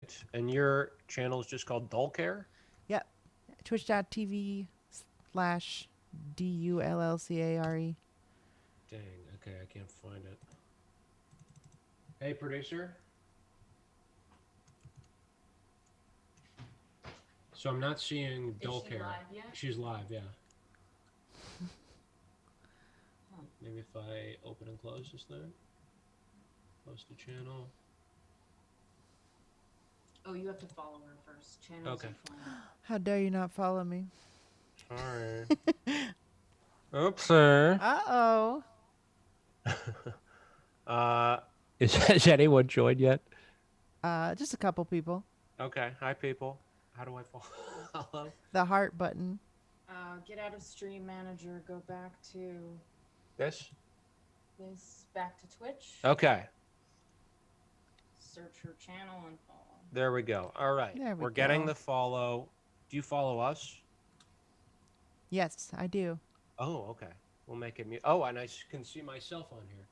Perfect. And your channel is just called Dull Care? Yep. Twitch.tv/DULLCARE. Dang. Okay, I can't find it. Hey, producer. So I'm not seeing Is Dull she Care. live yet? She's live, yeah. Oh. Maybe if I open and close this thing. Post the channel. Oh, you have to follow her first. Channels Okay. and follow. How dare you not follow me? Sorry. Oopsie. Uh-oh. uh, has anyone joined yet? Just a couple people. Okay. Hi, people. How do I follow? The heart button. Get out of Stream Manager. Go back to This? this. Back to Twitch. Okay. Search her channel and follow. There we go. All right. There we We're getting go. the follow. Do you follow us? Yes, I do. Oh, okay. We'll make it mute. Oh, and can see myself on here.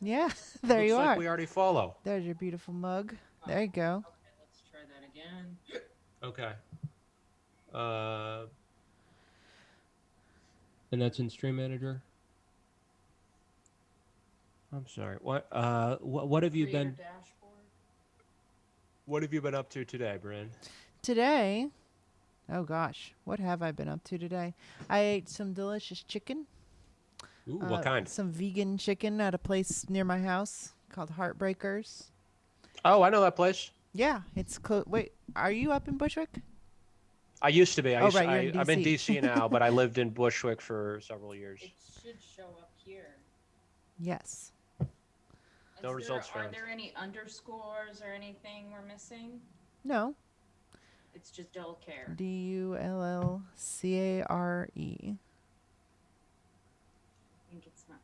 Yeah, there Looks you like are. we already follow. There's your beautiful mug. There you go. Okay, let's try that again. Okay. And that's in Stream Manager. I'm sorry. What have you Creator been dashboard. What have you been up to today, Bryn? Today, oh gosh, what have I been up to today? I ate some delicious chicken. Ooh, what kind? Some vegan chicken at a place near my house called Heartbreakers. Oh, I know that place. Yeah, it's close. Wait, are you up in Bushwick? I used to be. Right, you're in I'm in DC. DC now, but I lived in Bushwick for several years. It should show up here. Yes. No results Are found. there any underscores or anything we're missing? No. It's just Dull Care. DULLCARE. I think it's not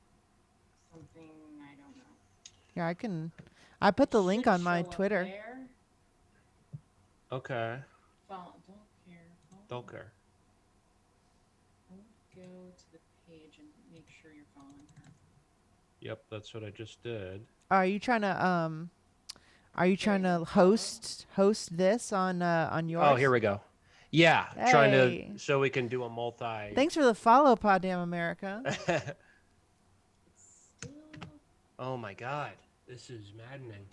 something I don't know. Yeah, I put the link Should on my show up Twitter. there. Okay. Follow Dull Care. Don't care. Go to the page and make sure you're following her. Yep, that's what I just did. Are you trying to host this on yours? Oh, here we go. Yeah, Hey. trying to so we can do a multi. Thanks for the follow, Poddamn America. It's still. Oh my God, this is maddening.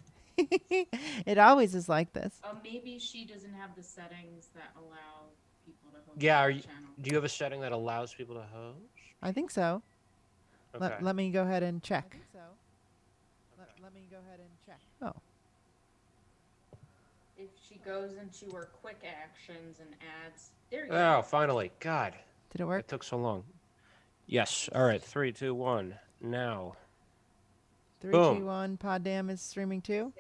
It always is like this. Maybe she doesn't have the settings that allow people to host Yeah, the channel. do you have a setting that allows people to host? I think so. Okay. Let me go ahead and check. I think so. Let me go ahead and check. Oh. If she goes into her quick actions and adds, there you go. Oh, finally. God, Did it work? it took so long. Yes. All right. 3, 2, 1. Now. 3, Boom. 2, 1. Poddamn is streaming too?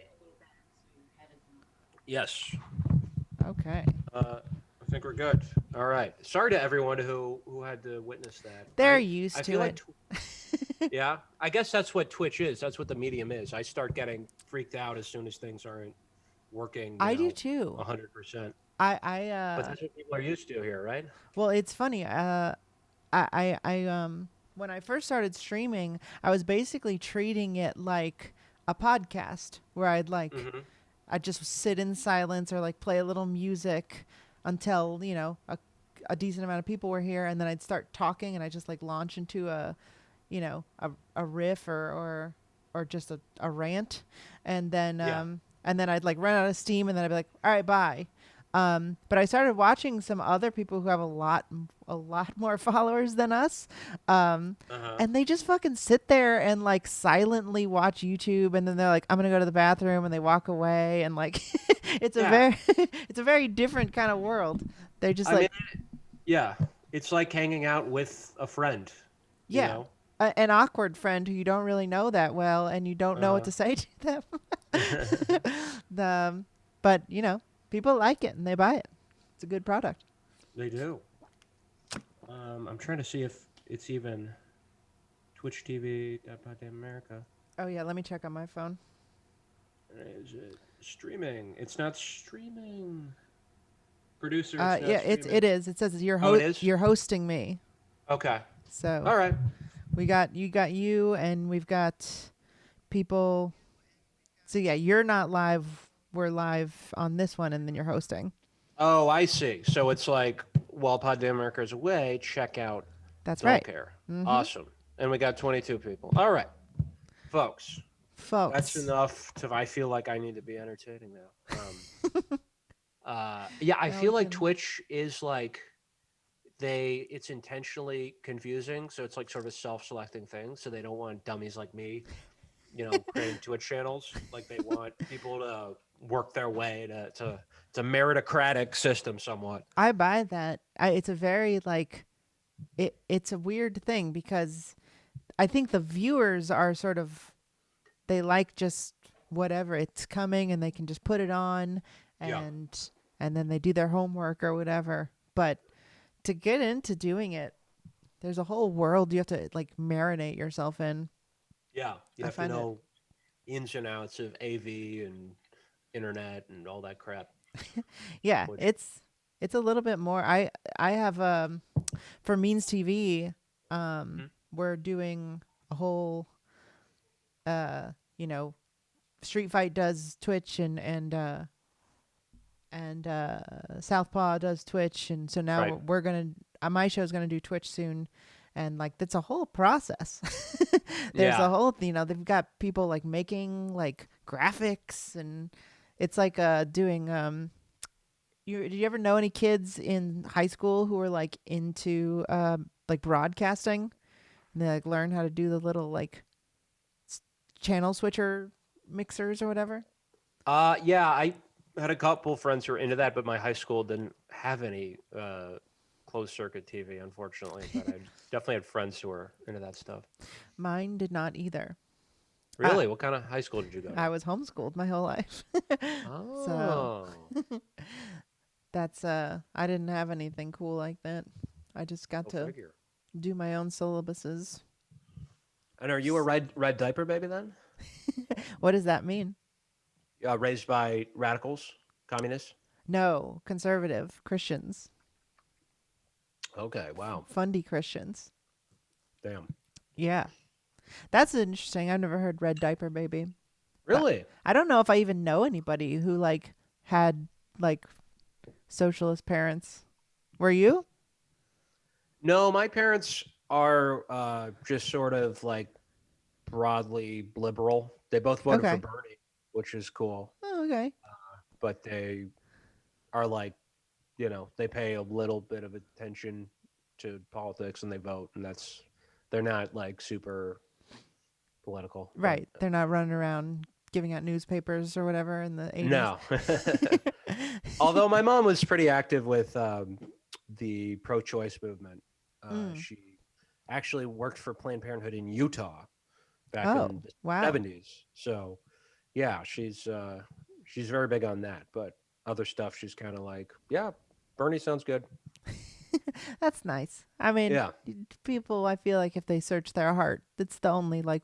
Yes. Okay. I think we're good. All right. Sorry to everyone who had to witness that. They're used I to feel it. Like yeah. I guess that's what Twitch is. That's what the medium is. I start getting freaked out as soon as things aren't working. I do too. 100%. But that's what people are used to here, right? well, it's funny. When I first started streaming, I was basically treating it like a podcast where I'd just sit in silence or like play a little music until, a decent amount of people were here, and then I'd start talking and I just like launch into a riff or just a rant, and then Yeah. and then I'd like run out of steam, and then I'd be like, all right, bye. But I started watching some other people who have a lot more followers than us, and they just fucking sit there and like silently watch YouTube, and then they're like, I'm gonna go to the bathroom, and they walk away, and like it's a very different kind of world. They're just yeah, it's like hanging out with a friend. Yeah. You know? An awkward friend who you don't really know that well, and you don't know what to say to them. But people like it and they buy it. It's a good product. They do. I'm trying to see if it's even Twitch TV, America. Oh yeah, let me check on my phone. Is it streaming? It's not streaming. Producer. It's not yeah, streaming. it is. It says you're you're hosting me. Okay. So. All right. You got you, and we've got people. So yeah, you're not live we're live on this one and then you're hosting. Oh, I see. So it's like while Pod Day America is away, check out That's Don't right. Care. Mm-hmm. Awesome. And we got 22 people. All right, folks. That's Folks. enough to. I feel like I need to be entertaining now. Yeah, I Now feel we like can. Twitch is like it's intentionally confusing, so it's like sort of a self-selecting thing. So they don't want dummies like me, creating Twitch channels. Like they want people to work their way to it's a meritocratic system somewhat. I buy that. It's a very like it's a weird thing because I think the viewers are sort of they like just whatever it's coming and they can just put it on Yeah. and then they do their homework or whatever. But to get into doing it, there's a whole world you have to like marinate yourself in. Yeah, you I have to find it. know ins and outs of AV and internet and all that crap. Yeah, Which, it's a little bit more. I have for Means TV, Mhm. we're doing a whole uh, you know, Street Fight does Twitch and Southpaw does Twitch, and so now Right. we're gonna my show's gonna do Twitch soon, and like that's a whole process. There's a Yeah. whole they've got people like making like graphics, and it's like doing did you ever know any kids in high school who were like into like broadcasting? And they like learn how to do the little like channel switcher mixers or whatever. Yeah, I had a couple friends who were into that, but my high school didn't have any closed circuit TV, unfortunately. But I definitely had friends who were into that stuff. Mine did not either. Uh, Really? What kind of high school did you go I to? was homeschooled my whole life. So Oh, that's I didn't have anything cool like that. I just got go to figure. do my own syllabuses. And are you a red diaper baby then? What does that mean? Raised by radicals, communists? No, conservative Christians, Okay, wow, fundy Christians. damn. Yeah. That's interesting. I've never heard red diaper baby. But Really? I don't know if I even know anybody who like had like socialist parents. Were you? No, my parents are just sort of like broadly liberal. They both voted for Okay. Bernie, which is cool, Oh, okay. but they are like, they pay a little bit of attention to politics and they vote, and they're not like super political, but Right. They're not running around giving out newspapers or whatever in the 80s. no. Although my mom was pretty active with the pro-choice movement. Mm. She actually worked for Planned Parenthood in Utah back Oh, in the wow. 70s. So, yeah, she's very big on that. But other stuff, she's kind of like, yeah, Bernie sounds good. That's nice. I mean, Yeah. people, I feel like if they search their heart, it's the only like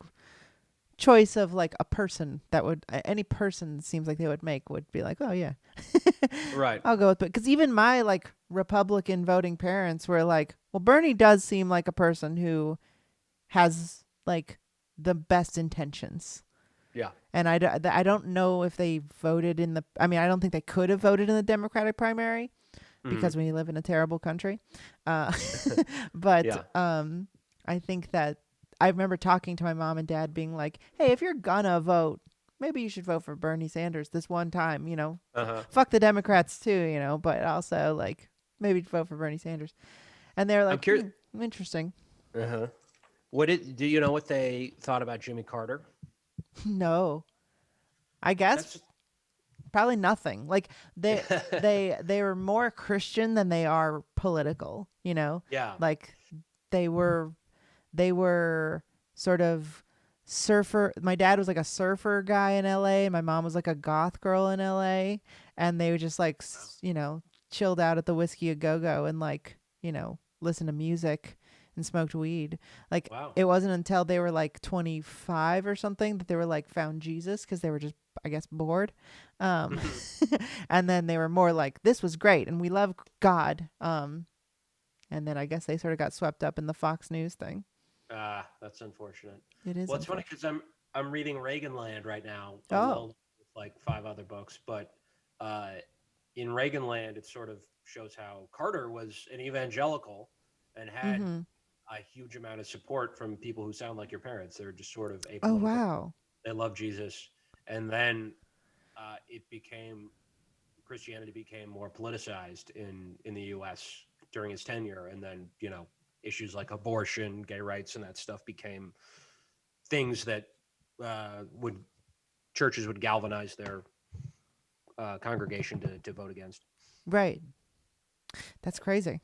choice of like a person that would any person seems like they would make would be like, oh yeah, Right. I'll go with it. Because even my like Republican voting parents were like, well, Bernie does seem like a person who has like the best intentions. Yeah. And I don't know if they voted in the. I mean, I don't think they could have voted in the Democratic primary Mhm. because we live in a terrible country. Uh, but Yeah. I think that I remember talking to my mom and dad being like, "Hey, if you're gonna vote, maybe you should vote for Bernie Sanders this one time. Uh-huh. Fuck the Democrats too, but also like maybe vote for Bernie Sanders." And they're I'm like, curious. Interesting." Uh-huh. Do you know what they thought about Jimmy Carter? No, I guess That's probably nothing. Like they were more Christian than they are political, yeah. Like they were they were sort of surfer. My dad was like a surfer guy in LA and my mom was like a goth girl in LA, and they were just like chilled out at the Whiskey a Go-Go and like, listen to music and smoked weed. Like Wow. it wasn't until they were like 25 or something that they were like found Jesus because they were just, I guess, bored. Um, and then they were more like, this was great and we love God. And then I guess they sort of got swept up in the Fox News thing. That's unfortunate. It is Well, it's funny unfortunate. because I'm reading Reagan Land right now. A Oh, well like 5 other books. But uh, in Reagan land, it sort of shows how Carter was an evangelical and had Mm-hmm. a huge amount of support from people who sound like your parents. They're just sort of Oh apolitical. wow. They love Jesus, and then it became Christianity became more politicized in the U.S. during his tenure, and then issues like abortion, gay rights, and that stuff became things that would churches would galvanize their congregation to vote against. Right. That's crazy.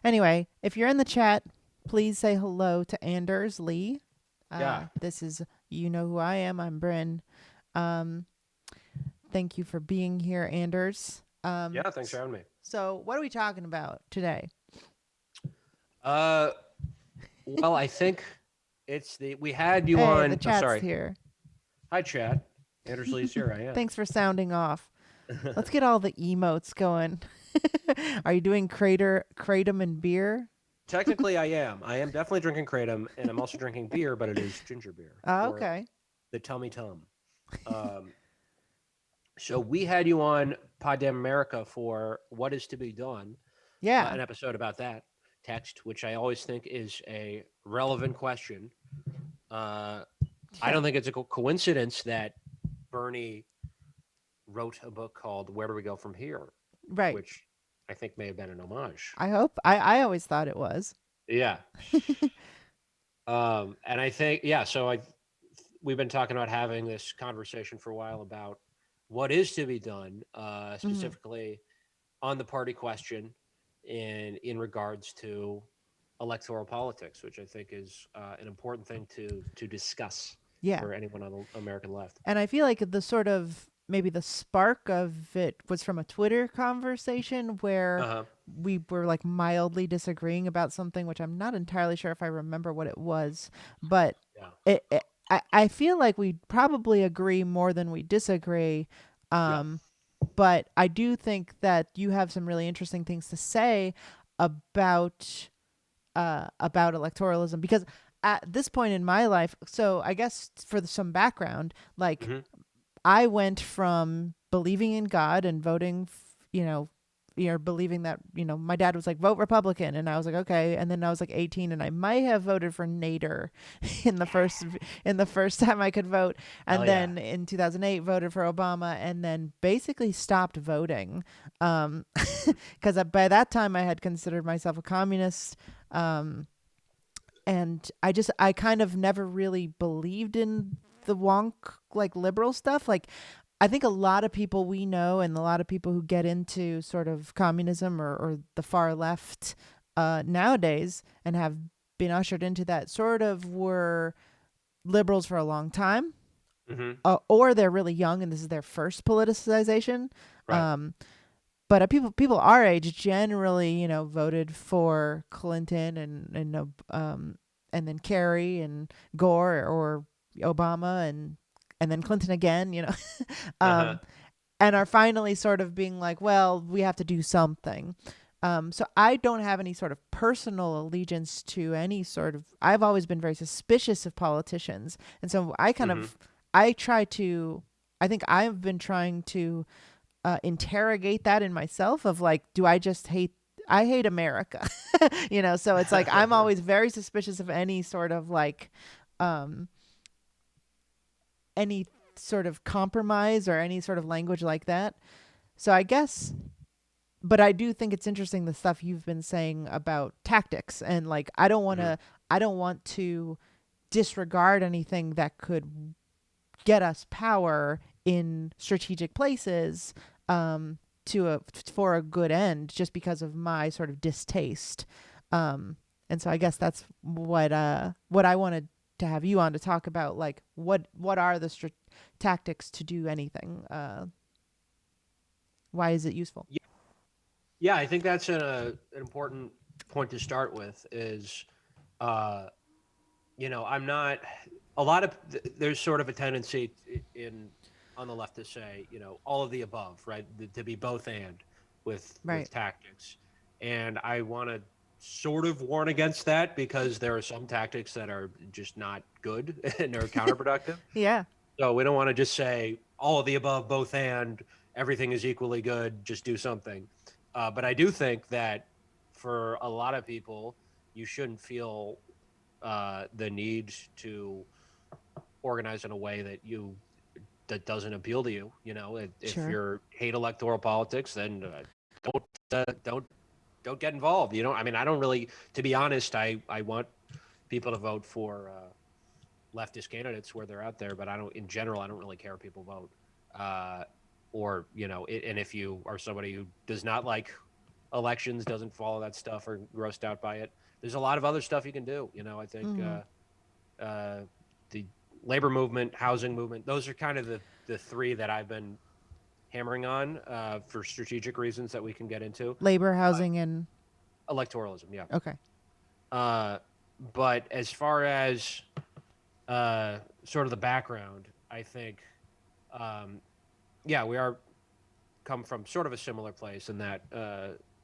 Anyway, if you're in the chat, please say hello to Anders Lee. Yeah, This is you know who I am. I'm Bryn. Um, thank you for being here, Anders. yeah. Thanks for having me. So, what are we talking about today? Uh, well, I think it's the we had you Hey, the on. Oh, chat's sorry. here. Hi, Chad. Anders Lee's here. I Thanks for sounding off. Let's get all the emotes going. Are you doing kratom and beer? Technically, I am. I am definitely drinking kratom, and I'm also drinking beer, but it is ginger beer Oh, or okay. the Tummy Tum. Um, so we had you on Poddamn America for What Is to Be Done, Yeah. an episode about that text, which I always think is a relevant question. I Yeah. don't think it's a coincidence that Bernie wrote a book called Where Do We Go From Here, Right. which I think may have been an homage. I hope. I always thought it was. Yeah. And I think, yeah, so we've been talking about having this conversation for a while about what is to be done, Mm-hmm. specifically on the party question and in regards to electoral politics, which I think is an important thing to discuss Yeah. for anyone on the American left. And I feel like the sort of maybe the spark of it was from a Twitter conversation where Uh-huh. we were like mildly disagreeing about something, which I'm not entirely sure if I remember what it was, but Yeah. I feel like we probably agree more than we disagree. Yeah. Um, but I do think that you have some really interesting things to say about electoralism because at this point in my life, so I guess for some background, like Hmm. I went from believing in God and voting, believing that, my dad was like, vote Republican. And I was like, okay. And then I was like 18 and I might have voted for Nader in the first time I could vote. And Hell yeah. then in 2008 voted for Obama and then basically stopped voting. Because by that time I had considered myself a communist. And I kind of never really believed in the wonk like liberal stuff. Like I think a lot of people we know and a lot of people who get into sort of communism or the far left nowadays and have been ushered into that sort of were liberals for a long time, Hmm. or they're really young and this is their first politicization. Right. But people our age generally, voted for Clinton and then Kerry and Gore or Obama and then Clinton again, Uh-huh. and are finally sort of being like, well, we have to do something. So I don't have any sort of personal allegiance to any sort of. I've always been very suspicious of politicians, and so I kind Mhm. of I try to. I think I've been trying to interrogate that in myself of like, do I just hate I hate America. So it's like I'm always very suspicious of any sort of like any sort of compromise or any sort of language like that. So I guess but I do think it's interesting the stuff you've been saying about tactics and like Mhm. I don't want to disregard anything that could get us power in strategic places for a good end just because of my sort of distaste. And so I guess that's what I wanted to have you on to talk about, like what are the tactics to do anything? Why is it useful? Yeah, I think that's an important point to start with. Is uh, I'm not a lot of there's sort of a tendency in on the left to say, all of the above, right? To be both and with Right. tactics, and I want to sort of warn against that because there are some tactics that are just not good and are counterproductive. Yeah. So we don't want to just say all of the above, both and everything is equally good. Just do something. But I do think that for a lot of people, you shouldn't feel the need to organize in a way that doesn't appeal to you. You know, if Sure. you hate electoral politics, then don't don't get involved. You know, I mean, I don't really, to be honest, I want people to vote for leftist candidates where they're out there, but I don't, in general, I don't really care if people vote. Or, you know, and if you are somebody who does not like elections, doesn't follow that stuff or grossed out by it, there's a lot of other stuff you can do. You know, I think the labor movement, housing movement, those are kind of the three that I've been hammering on for strategic reasons that we can get into. Labor, housing, and Electoralism, yeah. okay. But as far as sort of the background, I think, yeah, we are come from sort of a similar place in that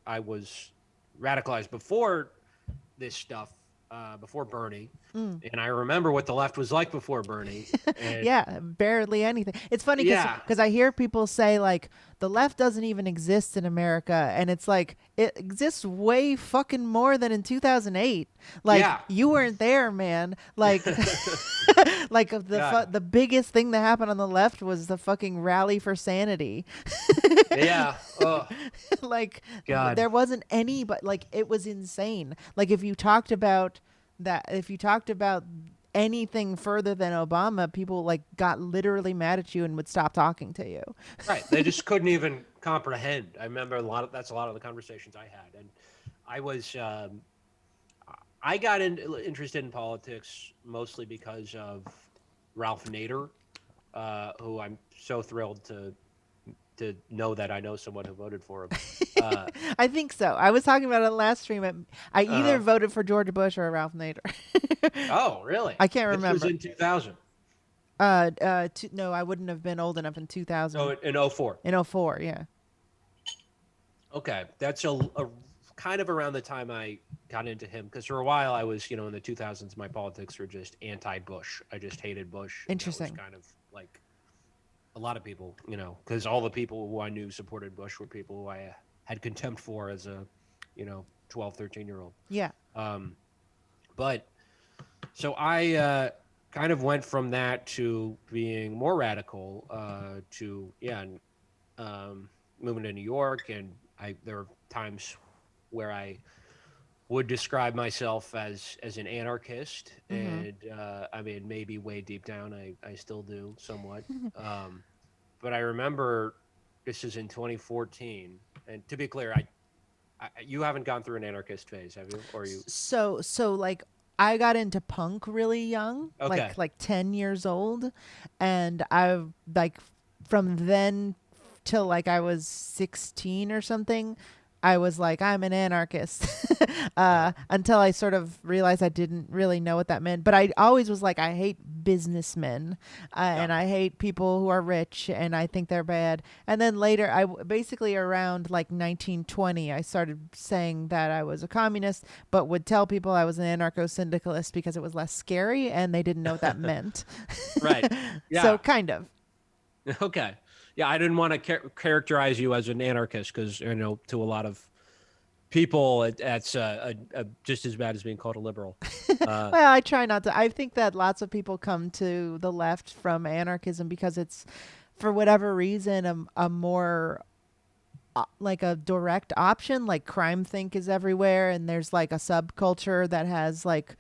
I was radicalized before this stuff, before Bernie. And I remember what the left was like before Bernie. And Yeah, barely anything. It's funny Yeah. because I hear people say like the left doesn't even exist in America, and it's like it exists way fucking more than in 2008. Like Yeah. you weren't there, man. Like like God. the biggest thing that happened on the left was the fucking rally for sanity. yeah. Oh, Like God. there wasn't any, but like it was insane. Like if you talked about anything further than Obama, people like got literally mad at you and would stop talking to you. Right. They just couldn't even comprehend. I remember that's a lot of the conversations I had. And I was, I got interested in politics mostly because of Ralph Nader, who I'm so thrilled to know that I know someone who voted for him. I think so. I was talking about it last stream. I either Uh-huh. voted for George Bush or Ralph Nader. Oh, really? I can't This was remember. in 2000. No, I wouldn't have been old enough in 2000. So in 04. In 04, yeah. Okay, that's a kind of around the time I got into him because for a while I was, in the 2000s, my politics were just anti-Bush. I just hated Bush. And that was Interesting. kind of like a lot of people, because all the people who I knew supported Bush were people who I had contempt for as a, 12, 13-year-old. Yeah. But so I kind of went from that to being more radical to, moving to New York. And there were times where I would describe myself as an anarchist. And I mean, maybe way deep down, I still do somewhat. But I remember this is in 2014. And to be clear, you haven't gone through an anarchist phase, have you? Or you? So like I got into punk really young, Okay. like 10 years old, and I like from then till like I was 16 or something, I was like I'm an anarchist. Until I sort of realized I didn't really know what that meant, but I always was like I hate businessmen, and I hate people who are rich and I think they're bad. And then later basically around like 1920 I started saying that I was a communist, but would tell people I was an anarcho-syndicalist because it was less scary and they didn't know what that meant. Right. Yeah. So kind of. Okay. Yeah, I didn't want to characterize you as an anarchist because, to a lot of people, that's just as bad as being called a liberal. Well, I try not to. I think that lots of people come to the left from anarchism because it's, for whatever reason, a more like a direct option. Like crime think is everywhere, and there's like a subculture that has like,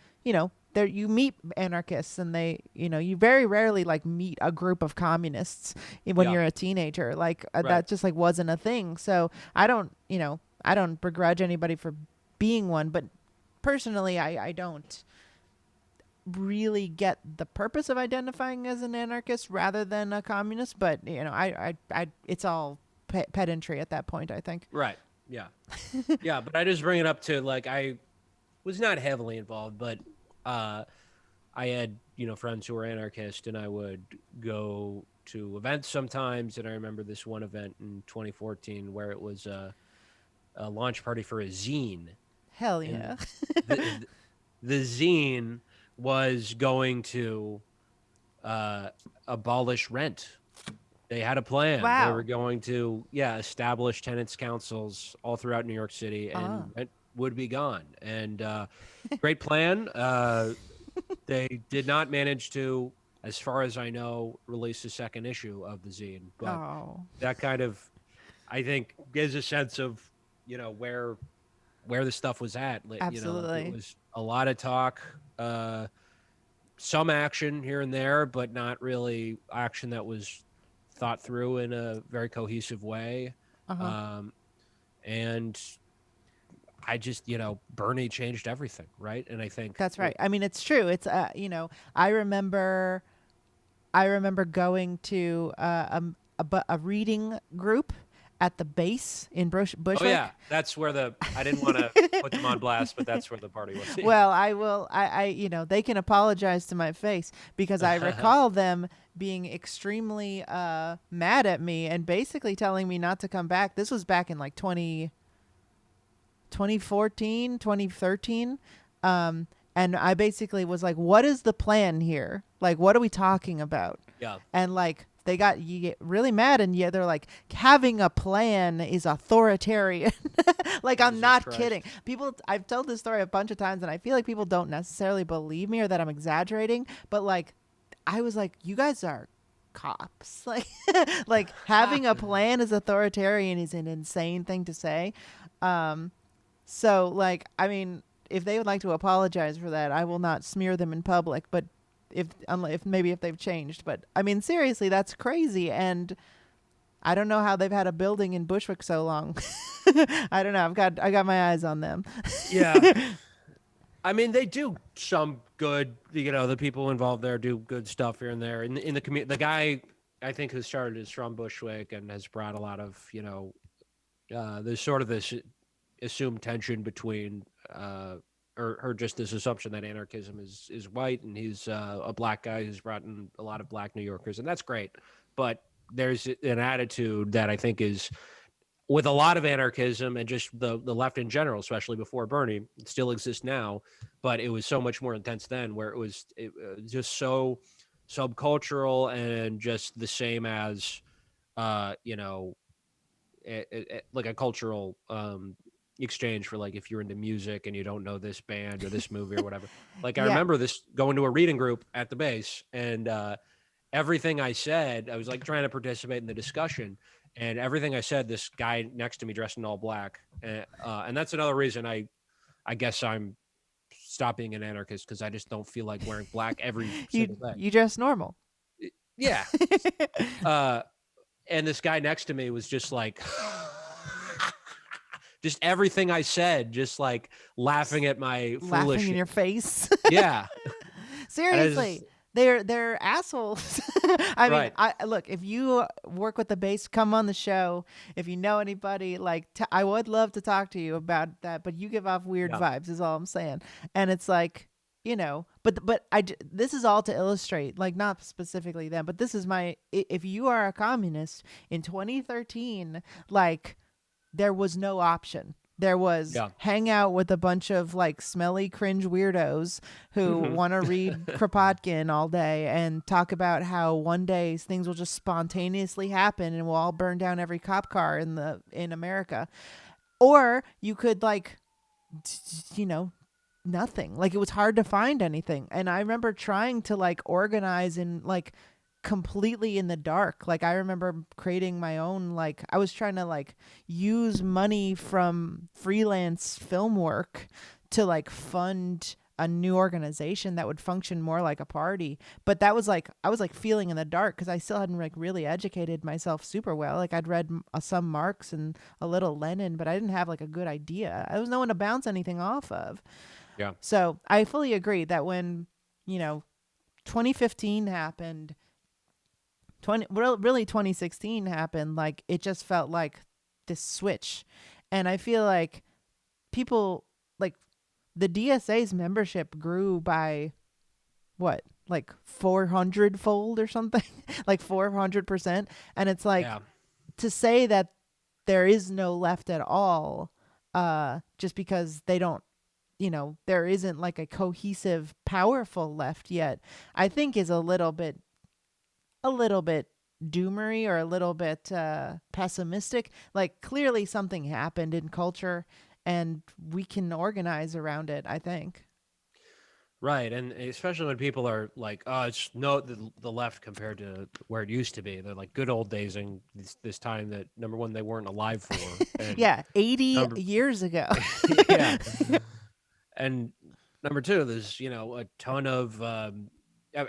there you meet anarchists, and they, you very rarely like meet a group of communists when Yeah. you're a teenager. Like Right. that just like wasn't a thing. So I don't begrudge anybody for being one, but personally, I don't really get the purpose of identifying as an anarchist rather than a communist. But I it's all pedantry at that point, I think. Right. Yeah. Yeah, but I just bring it up to like I was not heavily involved, but I had friends who were anarchist, and I would go to events sometimes. And I remember this one event in 2014 where it was a launch party for a zine. Hell And yeah. the zine was going to abolish rent They had a plan. They were Wow. going to, establish tenants councils all throughout New York City, Ah. and rent would be gone. And great plan. They did not manage to, as far as I know, release a second issue of the zine. But Oh. that kind of, I think, gives a sense of, where the stuff was at. Like it Absolutely. was a lot of talk, some action here and there, but not really action that was thought through in a very cohesive way. Uh-huh. Um, and I just, Bernie changed everything, right? And I think, That's right. I mean, it's true. It's I remember going to a reading group at the base in oh Bushwick. yeah, that's where I didn't want to put them on blast, but that's where the party was. Well, I will. They can apologize to my face because I recall them being extremely mad at me and basically telling me not to come back. This was back in like 2014, 2013. And I basically was like, what is the plan here? Like, what are we talking about? Yeah. And like, you get really mad, and yet they're like, having a plan is authoritarian. Like, I'm Jesus not Christ. kidding. I've told this story a bunch of times, and I feel like people don't necessarily believe me or that I'm exaggerating. But like, I was like, you guys are cops. Like having a plan is authoritarian is an insane thing to say. So like, I mean, if they would like to apologize for that, I will not smear them in public. But if they've changed, but I mean, seriously, that's crazy. And I don't know how they've had a building in Bushwick so long. I don't know. I got my eyes on them. Yeah. I mean, they do some good, the people involved there do good stuff here and there. In the community, the guy, I think, who started is from Bushwick and has brought a lot of, there's sort of this assumed tension between, or just this assumption that anarchism is white, and he's a black guy who's brought in a lot of black New Yorkers, and that's great. But there's an attitude that I think is, with a lot of anarchism and just the left in general, especially before Bernie, it still exists now, but it was so much more intense then, where it was just so subcultural and just the same as, like a cultural exchange for, like, if you're into music and you don't know this band or this movie or whatever. Like, I Yeah. remember this going to a reading group at the base, and everything I said, I was like trying to participate in the discussion, and everything I said, this guy next to me dressed in all black, and that's another reason I guess I'm stop being an anarchist, because I just don't feel like wearing black every single day. You dress normal. Yeah. And this guy next to me was just like, just everything I said, just like laughing at my Laughing foolishness. in your face. Yeah. Seriously. They're assholes. I mean, Right. look, if you work with the base, come on the show. If you know anybody, like, I would love to talk to you about that, but you give off weird Yeah. vibes is all I'm saying. And it's like, but this is all to illustrate, like, not specifically them, but this is if you are a communist in 2013, like, there was no option. There was hang out with a bunch of like smelly cringe weirdos who want to read Kropotkin all day and talk about how one day things will just spontaneously happen and we'll all burn down every cop car in America. Or you could like, nothing. Like, it was hard to find anything. And I remember trying to like organize and like completely in the dark. Like, I remember creating my own, like, I was trying to like use money from freelance film work to like fund a new organization that would function more like a party. But that was like, I was like feeling in the dark because I still hadn't like really educated myself super well. Like, I'd read some Marx and a little Lenin, but I didn't have like a good idea. I was no one to bounce anything off of. Yeah. So I fully agree that when 2015 happened, 2016 happened, like, it just felt like this switch. And I feel like people, like, the DSA's membership grew by what, like 400 fold or something, like 400%. And it's like, to say that there is no left at all, just because they don't, there isn't like a cohesive, powerful left yet, I think is a little bit doomery or a little bit pessimistic. Like clearly something happened in culture, and we can organize around it, I think. Right, and especially when people are like, "Oh, it's no the left compared to where it used to be." They're like good old days, and this time that number one they weren't alive for, and Yeah, 80 number years ago. yeah, and number two, there's a ton of I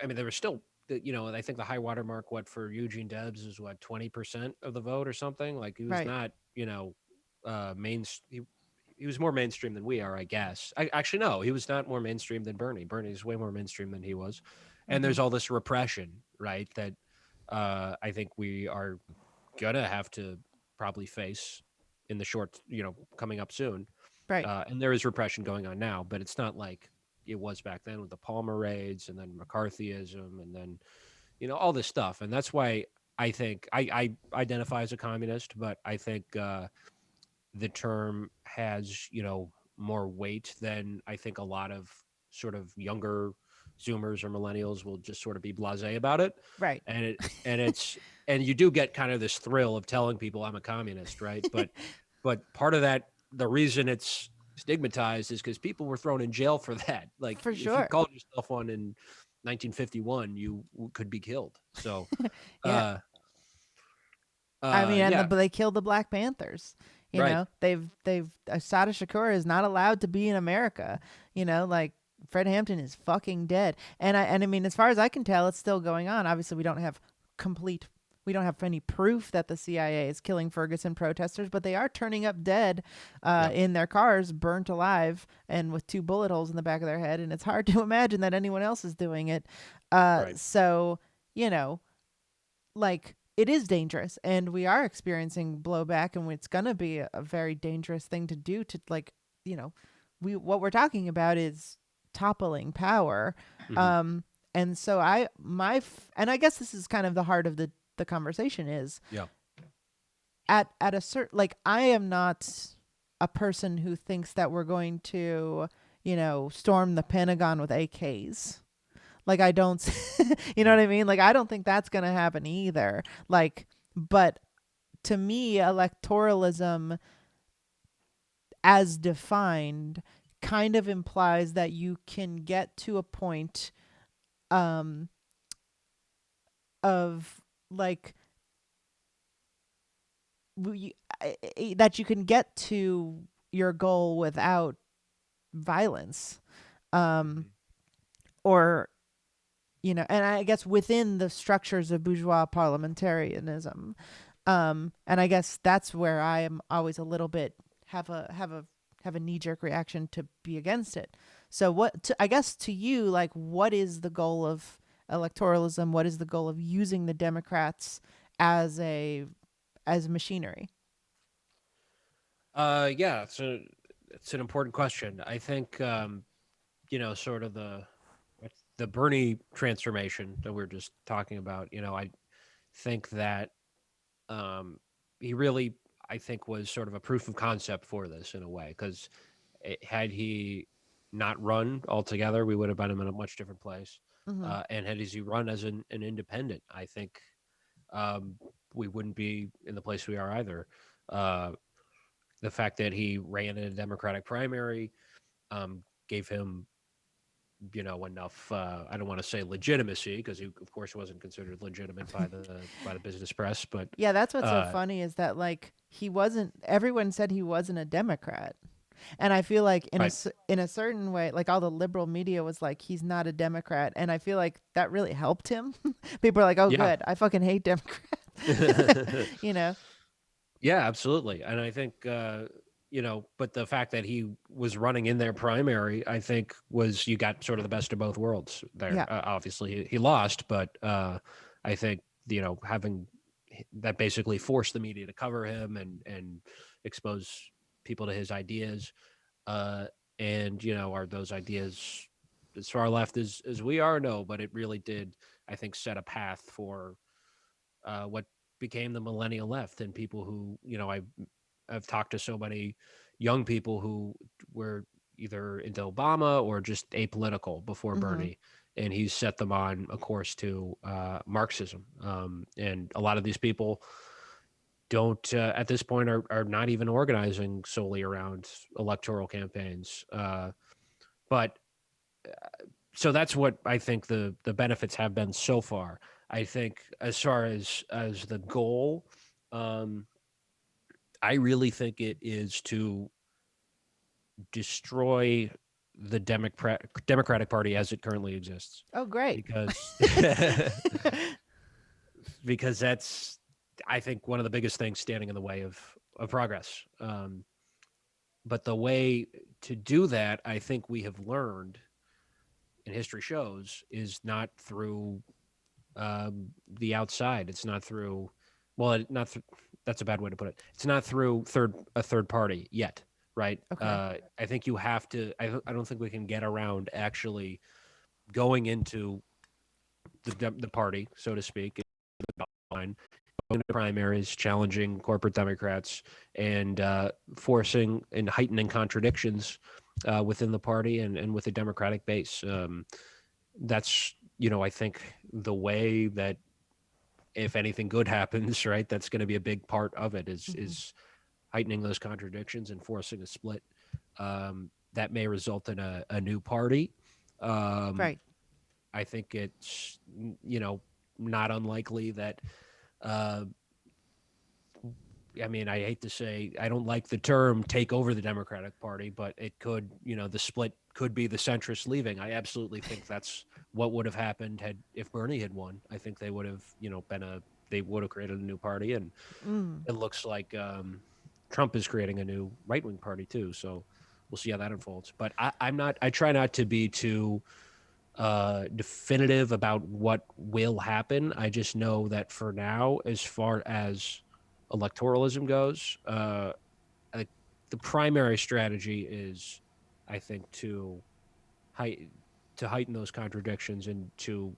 mean there was still I think the high water mark for Eugene Debs is what 20% of the vote or something. Like he was Right. not main he was more mainstream than we are, I guess. Actually, no, he was not more mainstream than Bernie. Bernie's way more mainstream than he was. And Hmm. there's all this repression, right? That I think we are gonna have to probably face in the short, coming up soon. Right. And there is repression going on now, but it's not like it was back then with the Palmer raids and then McCarthyism and then all this stuff. And that's why I think I identify as a communist, but I think the term has more weight than I think a lot of sort of younger Zoomers or millennials will just sort of be blasé about it, Right. and and you do get kind of this thrill of telling people I'm a communist, right? But part of that, the reason it's stigmatized is because people were thrown in jail for that. Like For if you sure. called yourself one in 1951, you could be killed. So, Yeah. uh, I mean, yeah, but they killed the Black Panthers. You right. know, they've Assata Shakur is not allowed to be in America. You know, like Fred Hampton is fucking dead. And I mean, as far as I can tell, it's still going on. Obviously, complete we don't have any proof that the CIA is killing Ferguson protesters, but they are turning up dead Yep. in their cars, burnt alive, and with 2 bullet holes in the back of their head. And it's hard to imagine that anyone else is doing it. Right. So you know, like it is dangerous and we are experiencing blowback, and it's going to be a very dangerous thing to do to, like, you know, we what we're talking about is toppling power. Hmm. um and so and I guess this is kind of the heart of the conversation is Yeah. at a certain, like, I am not a person who thinks that we're going to, storm the Pentagon with AKs. Like, I don't, you know Mhm. what I mean? Like, I don't think that's going to happen either. Like, but to me, electoralism as defined kind of implies that you can get to a point um, of like, that you can get to your goal without violence. Um, Mhm. or and I guess within the structures of bourgeois parliamentarism. And I guess that's where I am always a little bit have a knee jerk reaction to be against it. So I guess to you, like, what is the goal of electoralism? What is the goal of using the Democrats as machinery? Yeah, it's an important question. I think sort of the Bernie transformation that we are just talking about. I think that um, he really, I think, was sort of a proof of concept for this in a way. Because had he not run altogether, we would have been in a much different place. Mm-hmm. And had he run as an independent, I think um, we wouldn't be in the place we are either. Uh, the fact that he ran in a Democratic primary gave him, enough. I don't want to say legitimacy because he, of course, wasn't considered legitimate by the business press. But Yeah, that's what's so uh, funny is that, like, he wasn't. Everyone said he wasn't a Democrat. And I feel like right, in a certain way, like, all the liberal media was like, he's not a Democrat, and I feel like that really helped him. People are like, oh, yeah, good, I fucking hate Democrats. you know? yeah, absolutely. And I think but the fact that he was running in their primary, I think, was you got sort of the best of both worlds there. Yeah. Obviously, he lost, but I think having that basically forced the media to cover him and expose people to his ideas. Uh, and are those ideas as far left as we are? No, but it really did, I think, set a path for what became the millennial left and people who I've talked to so many young people who were either into Obama or just apolitical before Mm-hmm. Bernie, and he's set them on a course to Marxism. And a lot of these people don't at this point are not even organizing solely around electoral campaigns. But so that's what I think the benefits have been so far. I think as far as the goal, um, I really think it is to destroy the Democratic Party as it currently exists, Oh, great. because because that's, I think, one of the biggest things standing in the way of progress. But the way to do that, I think we have learned, and history shows, is not through the outside. It's not through, well, not th- that's a bad way to put it. It's not through a third party yet, right? Okay. I think you have to. I don't think we can get around actually going into the party, so to speak, line, going to primaries, challenging corporate Democrats, and forcing and heightening contradictions within the party and with the Democratic base. That's, I think, the way that, if anything good happens, right, that's going to be a big part of it, Hmm. is heightening those contradictions and forcing a split. That may result in a new party. Um, Right. I think it's, not unlikely that uh, I mean, I hate to say, I don't like the term take over the Democratic Party, but it could, the split could be the centrists leaving. I absolutely think that's what would have happened if Bernie had won. I think they would have, they would have created a new party, and Mm. it looks like Trump is creating a new right wing party too. So we'll see how that unfolds. But I try not to be too definitive about what will happen. I just know that for now, as far as electoralism goes, I, the primary strategy is, I think, height, to heighten those contradictions and to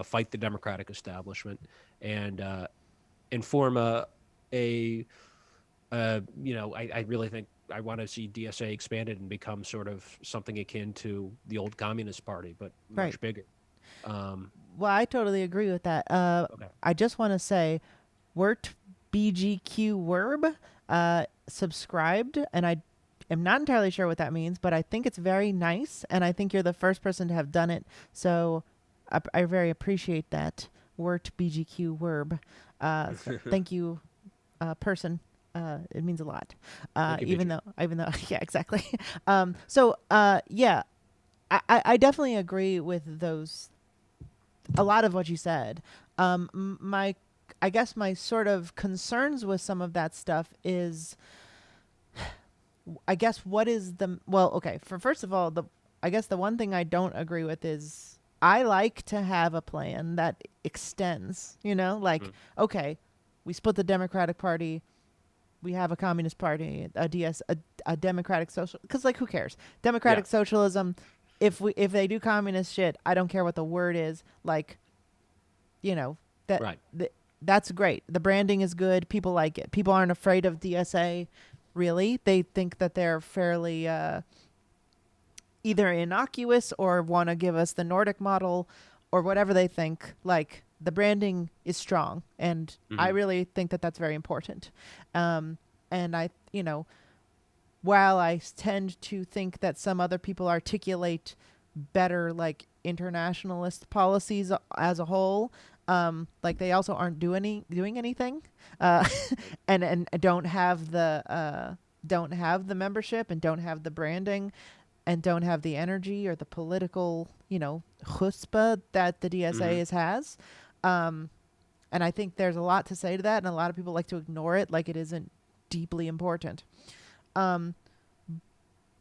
fight the Democratic establishment and form a I really think I want to see DSA expanded and become sort of something akin to the old Communist Party, but Right. much bigger. Um, Well, I totally agree with that. okay. I just want to say, Wirt BGQ Werb subscribed, and I am not entirely sure what that means, but I think it's very nice, and I think you're the first person to have done it. So I very appreciate that. Wirt BGQ Werb. So thank you, person. It means a lot. Thank you, Even BG. though, yeah, exactly. Yeah, I definitely agree with those, a lot of what you said. My, I guess my sort of concerns with some of that stuff is, I guess, what is the, well, okay, for first of all, I guess the one thing I don't agree with is I like to have a plan that extends, like, Mhm. okay, we split the Democratic Party, we have a Communist Party, a Democratic Social, because, like, who cares? Yeah, Democratic Socialism. If they do communist shit, I don't care what the word is. Like, you know that right. that's great. The branding is good. People like it. People aren't afraid of DSA. Really, they think that they're fairly either innocuous or want to give us the Nordic model or whatever they think. Like, the branding is strong, and I Hmm. really think that that's very important. And I, while I tend to think that some other people articulate better, like, internationalist policies as a whole, like, they also aren't doing anything, uh, and don't have the membership, and don't have the branding, and don't have the energy or the political, chutzpah that the Hmm. DSA has. Um, and I think there's a lot to say to that, and a lot of people like to ignore it, like it isn't deeply important. Um,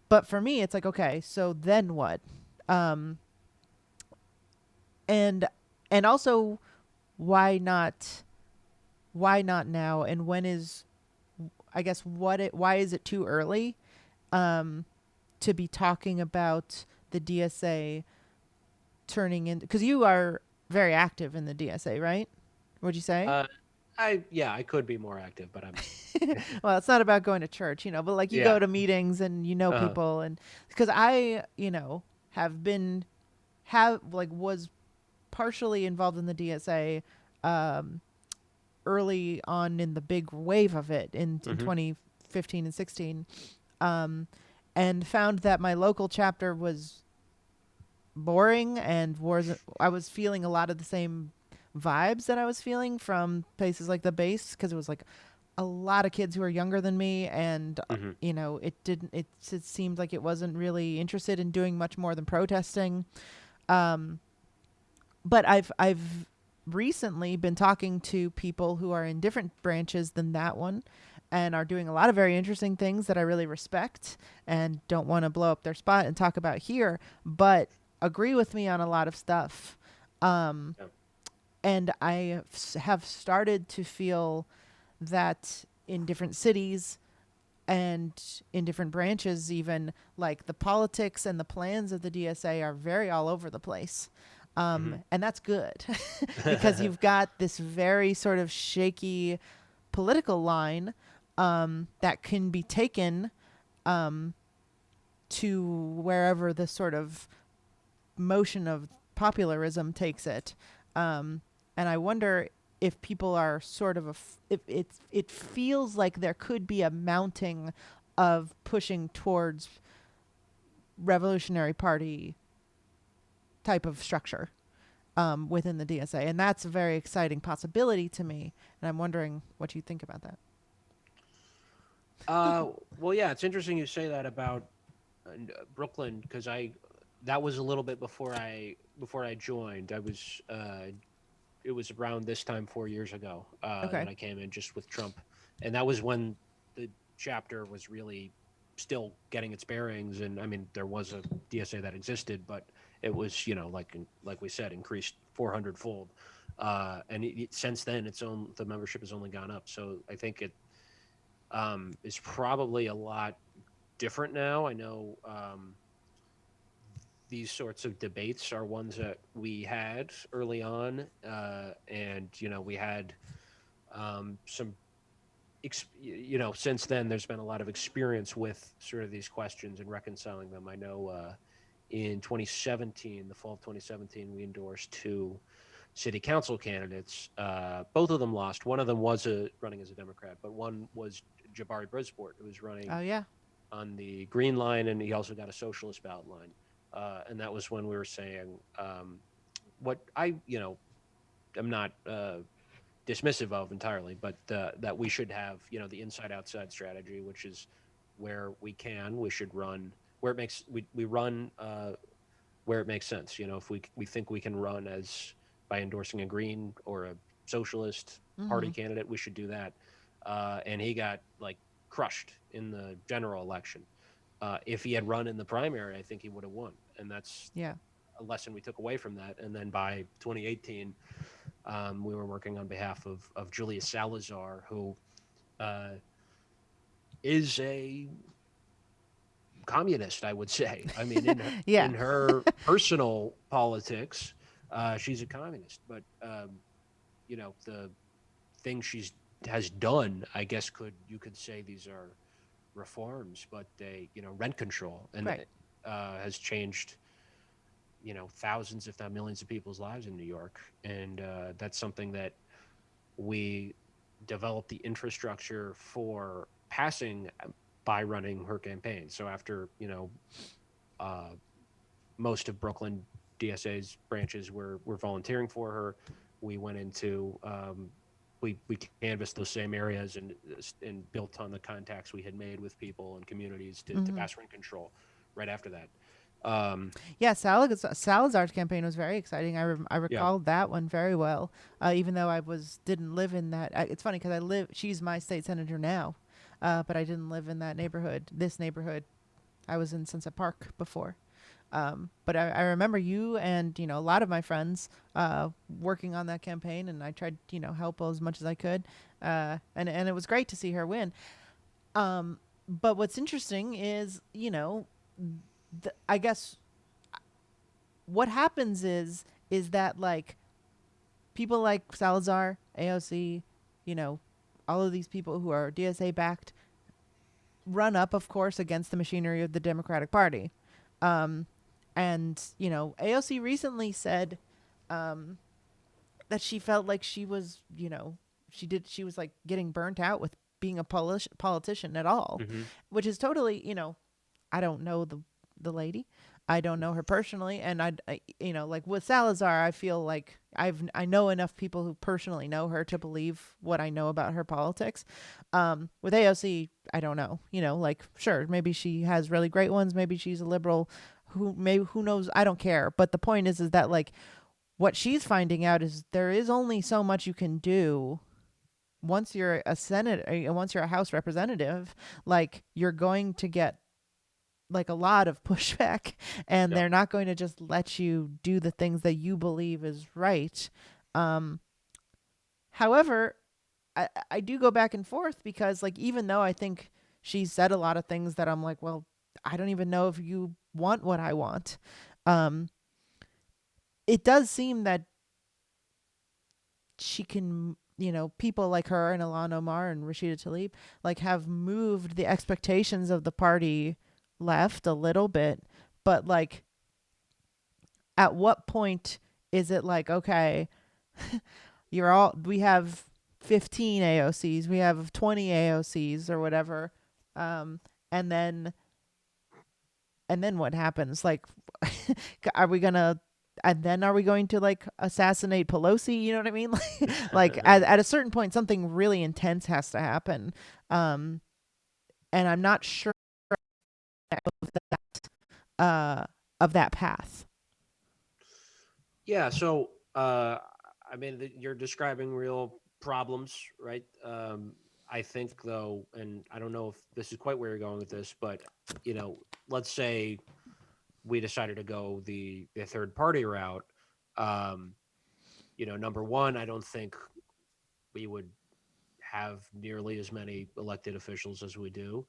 but for me, it's like, okay, so then what? Um, and and also, why not? Why not now? And when is, I guess, why is it too early um, to be talking about the DSA turning into? Because you are very active in the DSA, right? Would you say? Uh, I could be more active, but I'm not. Well, it's not about going to church, but, like, you Yeah. go to meetings and you know Uh, people, and because I, have been was partially involved in the DSA um, early on in the big wave of it in 2015 and 16, um, and found that my local chapter was boring and I was feeling a lot of the same vibes that I was feeling from places like the base, because it was like a lot of kids who are younger than me, and it seemed like it wasn't really interested in doing much more than protesting. um but I've recently been talking to people who are in different branches than that one, and are doing a lot of very interesting things that I really respect and don't want to blow up their spot and talk about here, but agree with me on a lot of stuff. um Yeah. and I have started to feel that in different cities and in different branches, even, like, the politics and the plans of the DSA are very all over the place. And that's good because you've got this very sort of shaky political line that can be taken to wherever the sort of motion of popularism takes it. And I wonder if people are sort of if it feels like there could be a mounting of pushing towards Revolutionary Party type of structure within the DSA, and that's a very exciting possibility to me. And I'm wondering what you think about that. Well, yeah, it's interesting you say that about Brooklyn, because that was a little bit before I joined. It was around this time 4 years ago Okay. that I came in just with Trump, and that was when the chapter was really still getting its bearings. And I mean, there was a DSA that existed, but it was, like we said, increased 400-fold. And since then, the membership has only gone up. So I think it is probably a lot different now. I know these sorts of debates are ones that we had early on, and we had some. Since then, there's been a lot of experience with sort of these questions and reconciling them. I know in 2017, the fall of 2017, we endorsed two city council candidates. Both of them lost. One of them was running as a Democrat, but one was Jabari Brisport, who was running Oh yeah. on the Green Line, and he also got a socialist ballot line. And that was when we were saying what I'm not dismissive of entirely, but that we should have, the inside-outside strategy, which is where we should run where it makes we run where it makes sense. If we think we can run as by endorsing a Green or a socialist party candidate, we should do that. And he got crushed in the general election. If he had run in the primary, I think he would have won, and that's Yeah. a lesson we took away from that. And then by 2018, we were working on behalf of Julia Salazar, who is a communist, I would say. I mean, Yeah. in her personal politics, she's a communist. But the thing has done, I guess you could say these are reforms, but rent control, and Right. has changed thousands, if not millions, of people's lives in New York. And that's something that we developed the infrastructure for passing by running her campaign. So after most of Brooklyn DSA's branches were volunteering for her, we went into we canvassed those same areas and built on the contacts we had made with people and communities to pass rent control right after that. Yeah, Salazar's campaign was very exciting. I Yeah. recall that one very well, even though I didn't live in that. It's funny because she's my state senator now, but I didn't live in that neighborhood. This neighborhood, I was in Sunset Park before. But I remember you and a lot of my friends working on that campaign, and I tried help as much as I could, and it was great to see her win. But what's interesting is I guess what happens is that people like Salazar, AOC, all of these people who are DSA backed run up, of course, against the machinery of the Democratic Party. And AOC recently said that she felt like she was, she was like getting burnt out with being a politician at all, Mm-hmm. which is totally, I don't know the lady. I don't know her personally, and like with Salazar, I feel like I know enough people who personally know her to believe what I know about her politics. With AOC, I don't know. Like sure, maybe she has really great ones. Maybe she's a liberal. Who knows? I don't care. But the point is that like what she's finding out is there is only so much you can do once you're a senator, once you're a House representative. Like you're going to get like a lot of pushback, and Yeah. they're not going to just let you do the things that you believe is right. Um, However, I do go back and forth because like even though I think she said a lot of things that I'm like, well, I don't even know if you want what I want. Um, it does seem that she can, people like her and Ilhan Omar and Rashida Tlaib like have moved the expectations of the party left a little bit, but like at what point is it like, okay, we have 15 AOCs, we have 20 AOCs or whatever, um, and then what happens? Like, are we gonna? And then are we going to like assassinate Pelosi? You know what I mean? Like at a certain point, something really intense has to happen, um, and I'm not sure of uh, of that path. Yeah. So, I mean, you're describing real problems, right? I think, though, and I don't know if this is quite where you're going with this, but let's say we decided to go the third party route. Um, number one, I don't think we would have nearly as many elected officials as we do,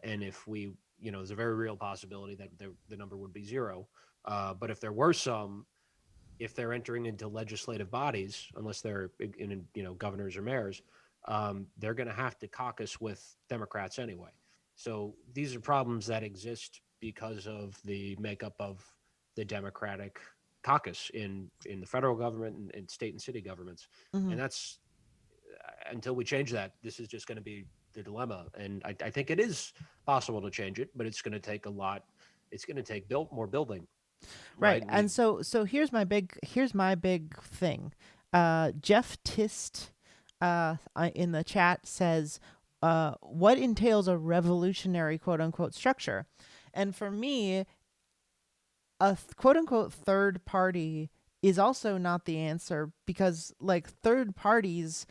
and if we, there's a very real possibility that the number would be zero. But if there were some, if they're entering into legislative bodies, unless they're in governors or mayors, they're going to have to caucus with Democrats anyway. So these are problems that exist because of the makeup of the Democratic caucus in the federal government and state and city governments, Mm-hmm. and that's until we change that, this is just going to be the dilemma. And I think it is possible to change it, but it's going to take a lot. It's going to take more building, Right. right? And And so here's my big thing. Jeff Tist in the chat says what entails a revolutionary quote unquote structure. And for me, a quote unquote third party is also not the answer because like third parties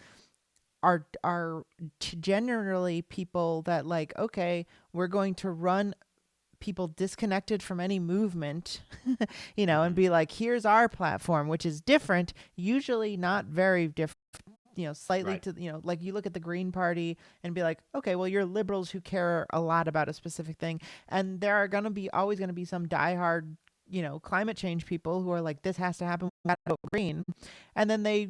are generally people that like, okay, we're going to run people disconnected from any movement, and Mhm. be like, here's our platform, which is different, usually not very different, slightly Right. to, like you look at the Green Party and be like, okay, well, you're liberals who care a lot about a specific thing. And there are always going to be some diehard, climate change people who are like, this has to happen, we gotta go green. And then they,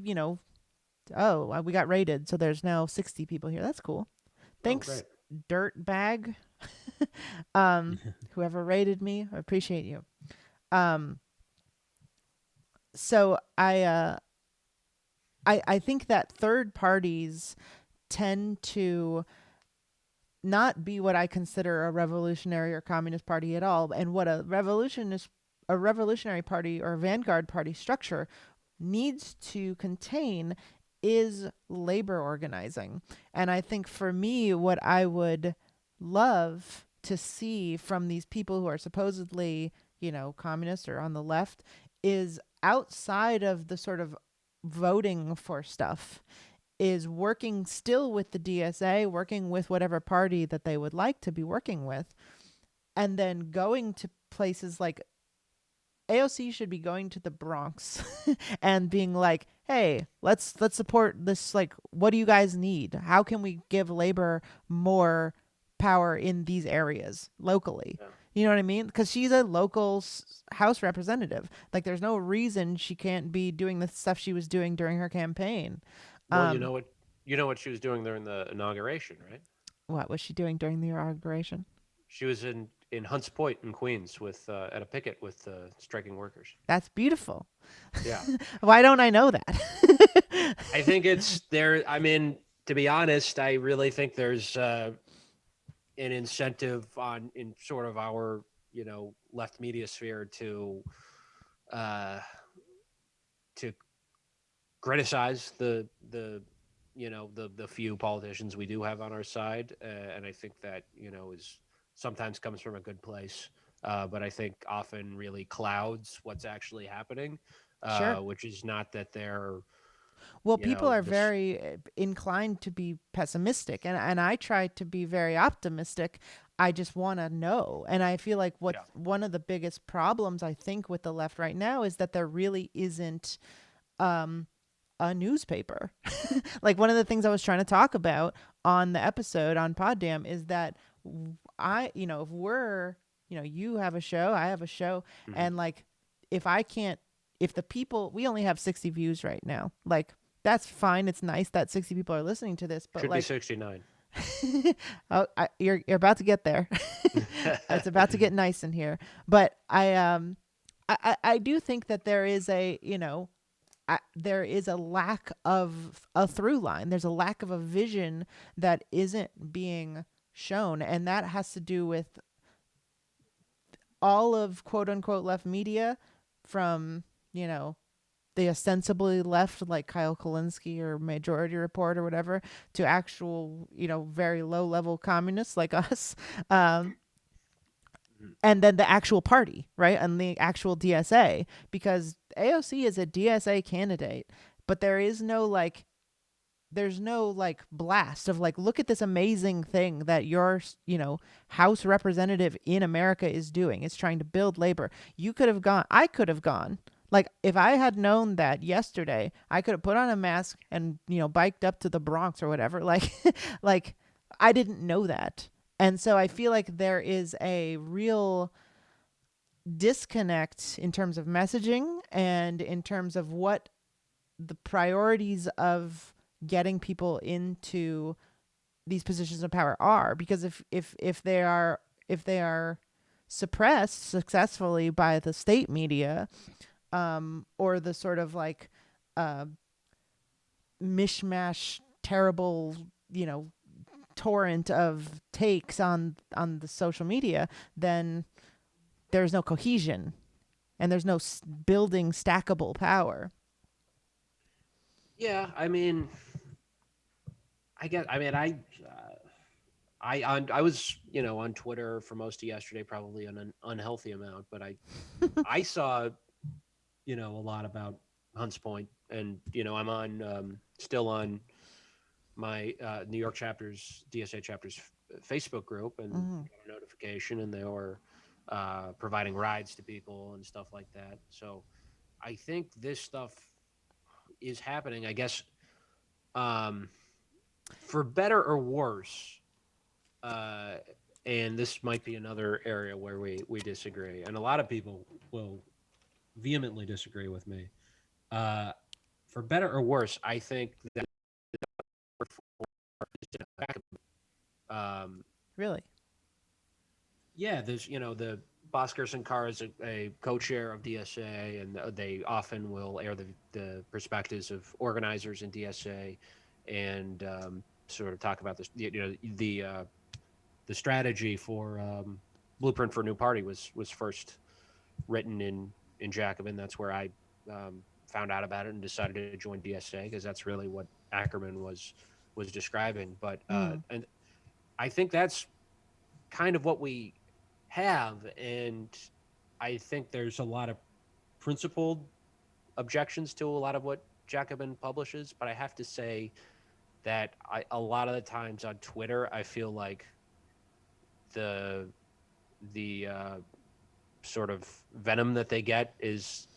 oh, we got raided. So there's now 60 people here. That's cool. Oh, Thanks, great. dirt bag. Whoever rated me, I appreciate you. Um, so I think that third parties tend to not be what I consider a revolutionary or communist party at all, and what a revolutionary party or a vanguard party structure needs to contain is labor organizing. And I think for me, what I would love to see from these people who are supposedly, communists or on the left is outside of the sort of voting for stuff is working still with the DSA, working with whatever party that they would like to be working with, and then going to places like AOC should be going to the Bronx and being like, "Hey, let's support this. Like, what do you guys need? How can we give labor more power in these areas locally?" Yeah. You know what I mean? Because she's a local House representative. Like, there's no reason she can't be doing the stuff she was doing during her campaign. Well, Um, you know what she was doing during the inauguration, right? what was she doing during the inauguration? She was in in Hunts Point in Queens with at a picket with striking workers. That's beautiful. Yeah, Why don't I know that? I think it's there. I mean, to be honest, I really think there's an incentive on in sort of our left media sphere uh, to criticize the few politicians we do have on our side, and I think that is sometimes comes from a good place, but I think often really clouds what's actually happening, Sure. which is not that they're Well, people are this. very inclined to be pessimistic, and I try to be very optimistic. I just want to know, and I feel like what Yeah. one of the biggest problems I think with the left right now is that there really isn't um, a newspaper. Like one of the things I was trying to talk about on the episode on Poddam is that if we're, you have a show, I have a show, Mhm. and like if I can't, if the people, we only have 60 views right now, like that's fine. It's nice that 60 people are listening to this, but Should be like, 69. you're about to get there. It's about to get nice in here, but I do think that there is there is a lack of a through line. There's a lack of a vision that isn't being shown. And that has to do with all of quote unquote left media from, the ostensibly left, like Kyle Kalinske or Majority Report or whatever, to actual, very low level communists like us. Um, Mhm. and then the actual party, right? And the actual DSA, because AOC is a DSA candidate, but there's no like blast of like, look at this amazing thing that your House representative in America is doing. It's trying to build labor. You could have gone, I could have gone, like if I had known that yesterday, I could have put on a mask and biked up to the Bronx or whatever. Like like I didn't know that. And so I feel like there is a real disconnect in terms of messaging and in terms of what the priorities of getting people into these positions of power are, because if they are suppressed successfully by the state media, or the sort of like uh, mishmash terrible you know torrent of takes on the social media, then there's no cohesion and there's no building stackable power. Yeah, I mean, I guess. I mean, I was on Twitter for most of yesterday, probably an unhealthy amount, but I saw a lot about Hunts Point, and I'm on still on my New York chapter's DSA chapter's Facebook group, and Mm-hmm. got a notification, and they were providing rides to people and stuff like that. So I think this stuff is happening. I guess um, for better or worse. Uh, and this might be another area where we disagree, and a lot of people will vehemently disagree with me. Uh, for better or worse, I think that um, Really? yeah, there's the Bhaskar Sankar is a co-chair of DSA, and they often will air the perspectives of organizers in DSA, and sort of talk about this. The strategy for Blueprint for a New Party was first written in Jacobin. That's where I found out about it and decided to join DSA, because that's really what Ackerman was describing. But Mm. and I think that's kind of what we have, and I think there's a lot of principled objections to a lot of what Jacobin publishes. But I have to say that a lot of the times on Twitter, I feel like the the sort of venom that they get is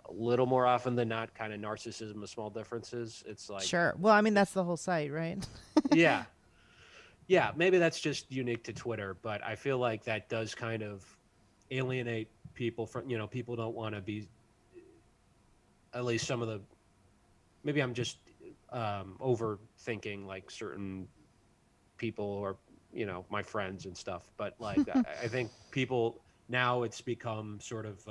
a little more often than not kind of narcissism of small differences. It's like, Sure. Well, I mean, if that's the whole site, right? yeah, yeah, maybe that's just unique to Twitter, but I feel like that does kind of alienate people from, people don't want to be, at least some of the, maybe I'm just overthinking like certain people or my friends and stuff. But like, I think people now it's become sort of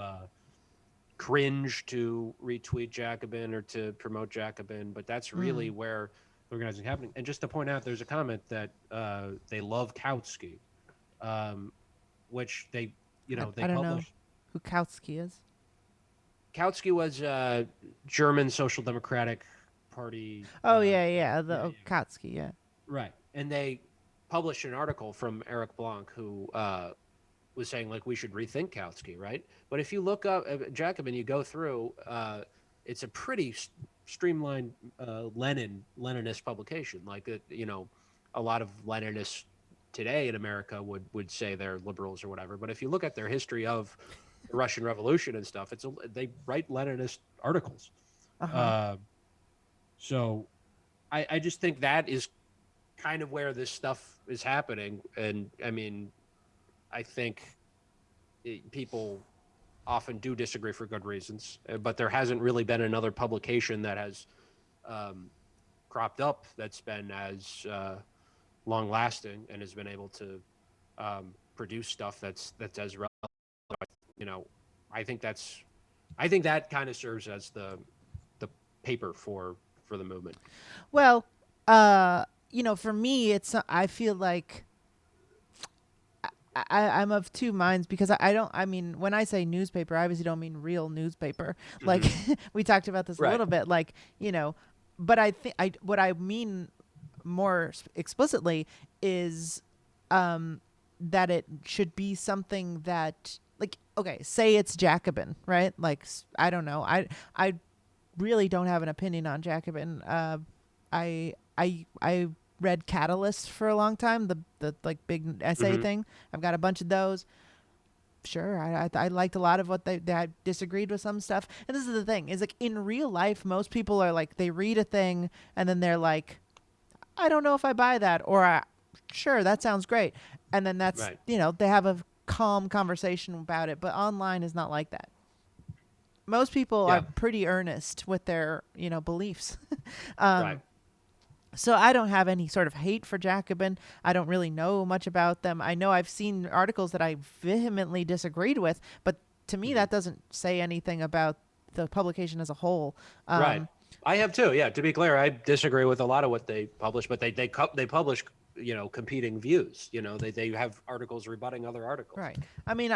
cringe to retweet Jacobin or to promote Jacobin, but that's really Mm. where the organizing is happening. And just to point out, there's a comment that they love Kautsky, um, which they I don't know published. who Kautsky is. Kautsky was German Social Democratic Party. Oh yeah, yeah, Yeah, the yeah, Kautsky, yeah. right. And they published an article from Eric Blanc, who was saying like we should rethink Kautsky, right? But if you look up Jacobin, you go through, it's a pretty streamlined Leninist publication. Like a lot of Leninists today in America would say they're liberals or whatever. But if you look at their history of the Russian Revolution and stuff, they write Leninist articles. Uh huh. Uh, so I just think that is kind of where this stuff is happening. And I mean, I think people often do disagree for good reasons, but there hasn't really been another publication that has cropped up that's been as long lasting and has been able to produce stuff that's as relevant. You know, I think that kind of serves as the paper for the movement. Well, for me, I feel like I'm of two minds because I don't. I mean, when I say newspaper, I obviously don't mean real newspaper. Like we talked about this a Right. little bit. Like but I think what I mean more explicitly is that it should be something that, like, okay, say it's Jacobin, right? Like I don't know. I really don't have an opinion on Jacobin. I read Catalyst for a long time, the like big essay Mm-hmm. thing. I've got a bunch of those. Sure, I liked a lot of what they I disagreed with some stuff. And this is the thing, is like in real life, most people are like they read a thing and then they're like, I don't know if I buy that, or sure, that sounds great, and then that's Right. they have a calm conversation about it. But online is not like that. Most people are Yeah. pretty earnest with their beliefs. Right. So I don't have any sort of hate for Jacobin. I don't really know much about them. I know I've seen articles that I vehemently disagreed with, but to me Mhm. that doesn't say anything about the publication as a whole. Right. Um, I have too. Yeah. To be clear, I disagree with a lot of what they publish, but they publish competing views. They have articles rebutting other articles. right. I mean,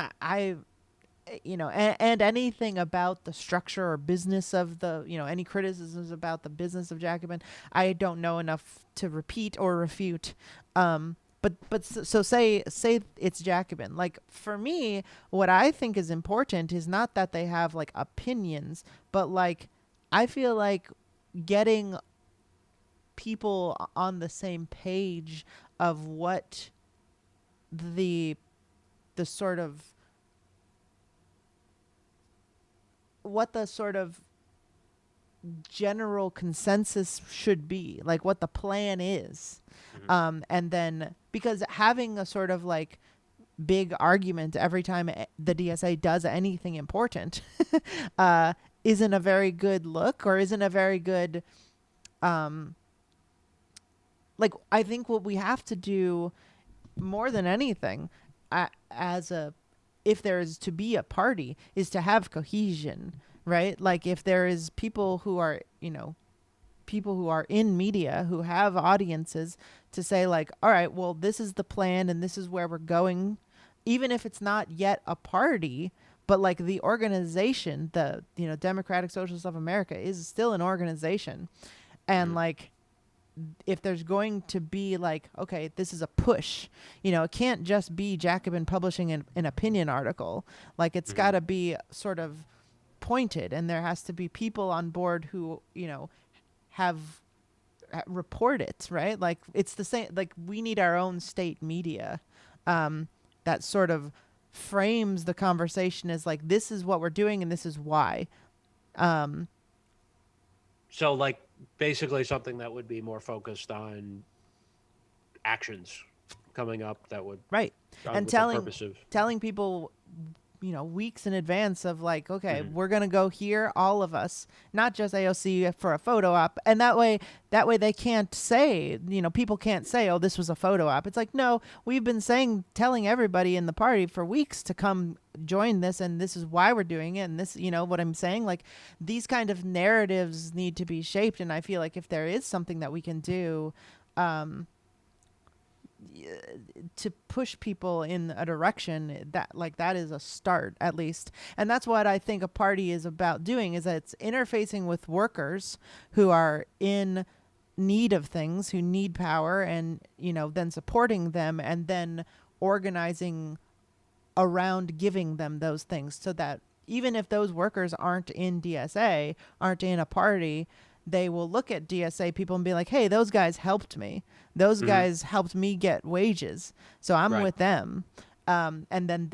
and anything about the structure or business of any criticisms about the business of Jacobin, I don't know enough to repeat or refute. But say it's Jacobin. Like for me, what I think is important is not that they have like opinions, but like I feel like getting people on the same page of the the sort of what the sort of general consensus should be, like what the plan is. Mhm. And then because having a sort of like big argument every time the DSA does anything important isn't a very good look, or isn't a very good um like I think what we have to do more than anything, as a if there is to be a party, is to have cohesion, right? Like if there is people who are in media who have audiences, to say like, all right, well, this is the plan and this is where we're going, even if it's not yet a party, but like the organization, the Democratic Socialists of America is still an organization. And Mhm. like if there's going to be like, okay, this is a push, it can't just be Jacobin publishing an opinion article. Like it's got Mhm. to be sort of pointed, and there has to be people on board who have report it, right? Like it's the same, like we need our own state media that sort of frames the conversation as like, this is what we're doing and this is why. um So, like, basically something that would be more focused on actions coming up that would, right. And with the telling purpose of. telling people, weeks in advance of like, okay, Hmm. we're gonna go here, all of us, not just AOC for a photo op. And that way they can't say, people can't say, oh, this was a photo op. It's like, no, we've been telling everybody in the party for weeks to come join this, and this is why we're doing it. And this, what I'm saying, like, these kind of narratives need to be shaped. And I feel like if there is something that we can do, um, to push people in a direction, that is a start, at least. And that's what I think a party is about doing, is that it's interfacing with workers who are in need of things, who need power, and then supporting them, and then organizing around giving them those things, so that even if those workers aren't in DSA, aren't in a party, they will look at DSA people and be like, hey, those guys helped me. Those Hmm. guys helped me get wages. So I'm Right. with them. And then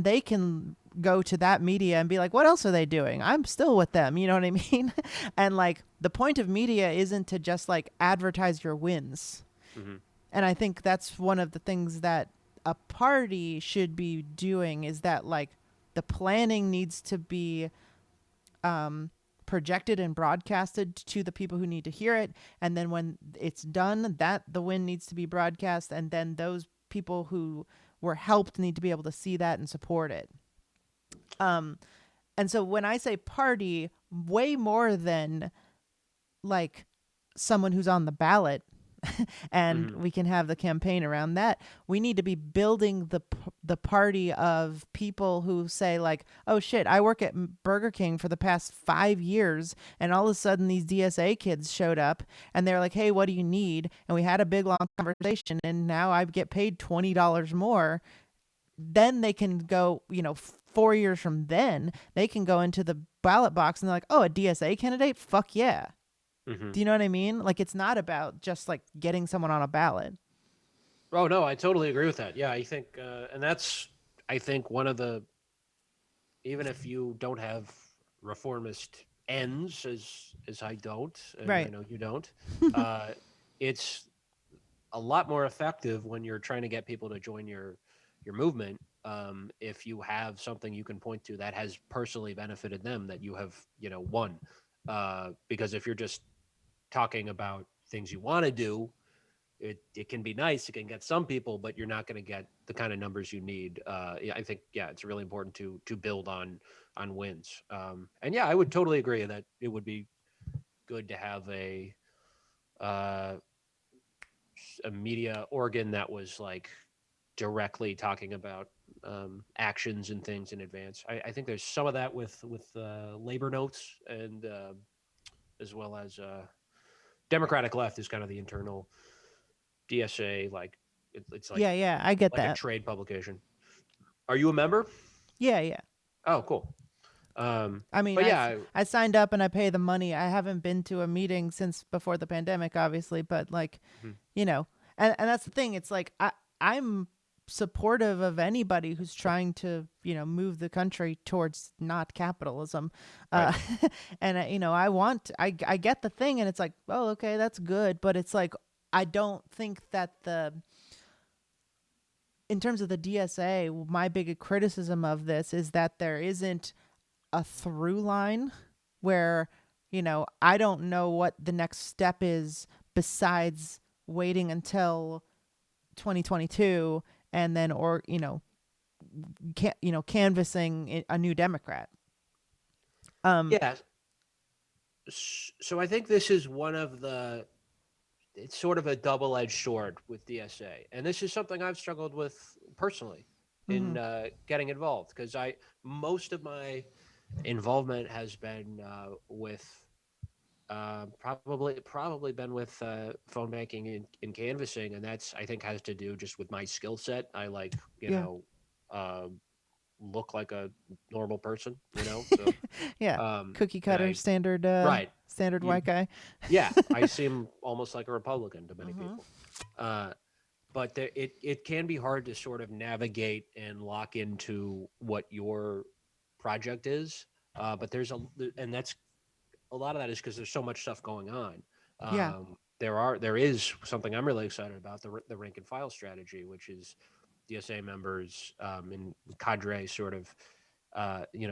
they can go to that media and be like, what else are they doing? I'm still with them. You know what I mean? And like, the point of media isn't to just like advertise your wins. Hmm. And I think that's one of the things that a party should be doing, is that like the planning needs to be projected and broadcasted to the people who need to hear it, and then when it's done, that the win needs to be broadcast, and then those people who were helped need to be able to see that and support it. And so when I say party, way more than like someone who's on the ballot, and Hmm. we can have the campaign around that. We need to be building the party of people who say like, oh shit, I work at Burger King for the past 5 years, and all of a sudden these DSA kids showed up, and they're like, hey, what do you need? And we had a big long conversation, and now I get paid $20 more. Then they can go, 4 years from then, they can go into the ballot box and they're like, oh, a DSA candidate? Fuck yeah. Hmm. Do you know what I mean? Like, it's not about just like getting someone on a ballot. Oh no, I totally agree with that. Yeah, I think, and that's, I think, one of the, even if you don't have reformist ends, as I don't, and I Right. know you don't, uh, it's a lot more effective when you're trying to get people to join your movement. If you have something you can point to that has personally benefited them, that you have, won. Because if you're just talking about things you want to do, it can be nice. It can get some people, but you're not going to get the kind of numbers you need. Yeah, I think, yeah, it's really important to build on wins. And yeah, I would totally agree that it would be good to have uh, a media organ that was like directly talking about actions and things in advance. I think there's some of that with labor notes, and as well as Democratic Left is kind of the internal DSA, like it's Yeah, yeah, I get like a that. trade publication. Are you a member? Yeah, yeah. Oh, cool. I mean, But yeah, I signed up and I pay the money. I haven't been to a meeting since before the pandemic, obviously, but like, mhm, you know, and that's the thing. It's like I'm supportive of anybody who's trying to, move the country towards not capitalism. right. Uh and I get the thing, and it's like, oh, okay, that's good, but it's like, I don't think that in terms of the DSA, my big criticism of this is that there isn't a through line where, I don't know what the next step is besides waiting until 2022, and then, or, canvassing a new Democrat. Um, Yeah. So I think this is one of it's sort of a double-edged sword with DSA, and this is something I've struggled with personally in mhm. getting involved, because I most of my involvement has been with probably been with phone banking and canvassing, and that's, I think, has to do just with my skill set. I like, Yeah. uh, look like a normal person, so Yeah. Cookie and cutter, I standard, right. standard You, white guy. yeah, I seem almost like a Republican to many Mhm. people. Uh, but it can be hard to sort of navigate and lock into what your project is. But and that's a lot of that is because there's so much stuff going on. Yeah. There is something I'm really excited about, the rank and file strategy, which is DSA members in cadre sort of.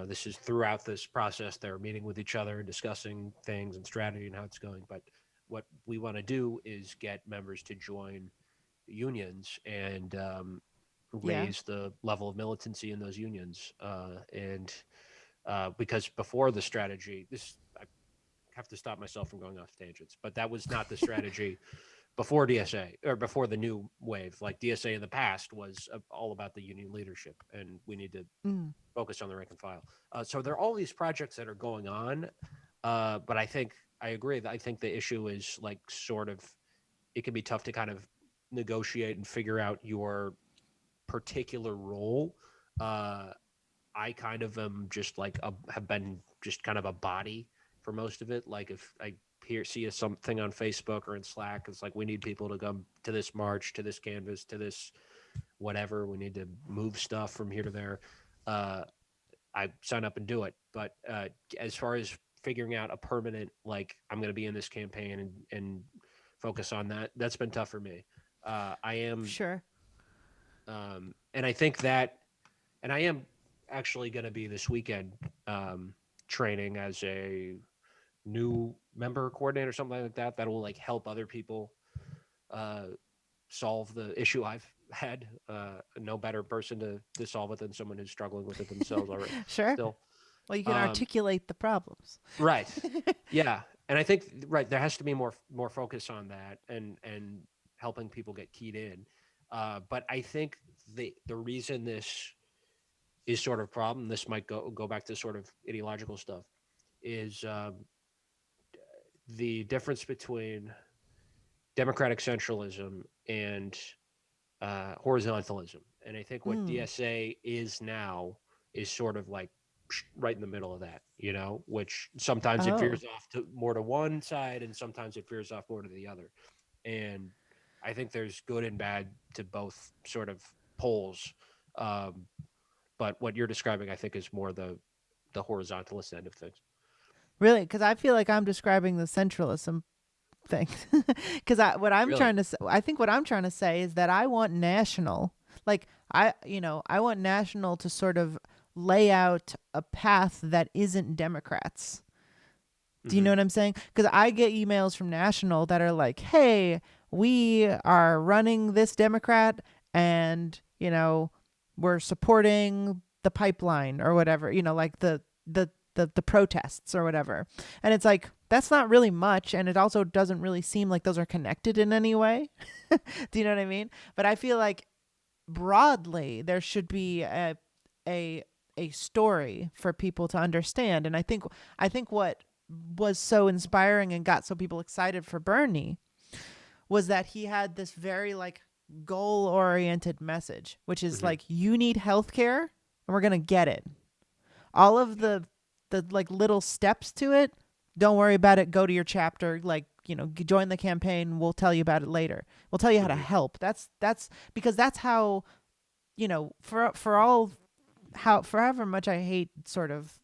This is throughout this process. They're meeting with each other, discussing things and strategy and how it's going. But what we want to do is get members to join unions and Yeah. raise the level of militancy in those unions. Because before the strategy, I have to stop myself from going off tangents, but that was not the strategy before DSA or before the new wave. Like DSA in the past was all about the union leadership, and we need to Mm. focus on the rank and file. So there are all these projects that are going on, but I agree that I think the issue is like sort of it can be tough to kind of negotiate and figure out your particular role. I kind of am just like have been just kind of a body for most of it. Like if I see something on Facebook or in Slack, it's like we need people to come to this march, to this canvas, to this whatever. We need to move stuff from here to there. I sign up and do it. But as far as figuring out a permanent, like I'm going to be in this campaign and focus on that, that's been tough for me. I am Sure. and I think that, and I am actually going to be this weekend training as a new member coordinator, something like that. That will like help other people solve the issue I've had. No better person to solve it than someone who's struggling with it themselves already. Sure. Still, Well, you can articulate the problems. right? Yeah, and I think there has to be more focus on that and helping people get keyed in. But I think the reason this is sort of a problem, this might go back to sort of ideological stuff, is the difference between democratic centralism and horizontalism. And I think what DSA is now is sort of like right in the middle of that, which sometimes it veers off more to one side and sometimes it veers off more to the other. And I think there's good and bad to both sort of poles. But what you're describing, I think, is more the horizontalist end of things. Really? Because I feel like I'm describing the centralism thing. Because Really? I think what I'm trying to say is that I want national, like I want national to sort of lay out a path that isn't Democrats. Do you know what I'm saying? Because I get emails from national that are like, "Hey, we are running this Democrat, and we're supporting the pipeline or whatever. Like the protests or whatever." And it's like, that's not really much, and it also doesn't really seem like those are connected in any way. Do you know what I mean? But I feel like broadly there should be a story for people to understand. And I think what was so inspiring and got so people excited for Bernie was that he had this very like goal oriented message, which is like, you need healthcare and we're going to get it. All of the like little steps to it, don't worry about it. Go to your chapter, like, join the campaign. We'll tell you about it later. We'll tell you how to help. That's because that's how, for however much I hate sort of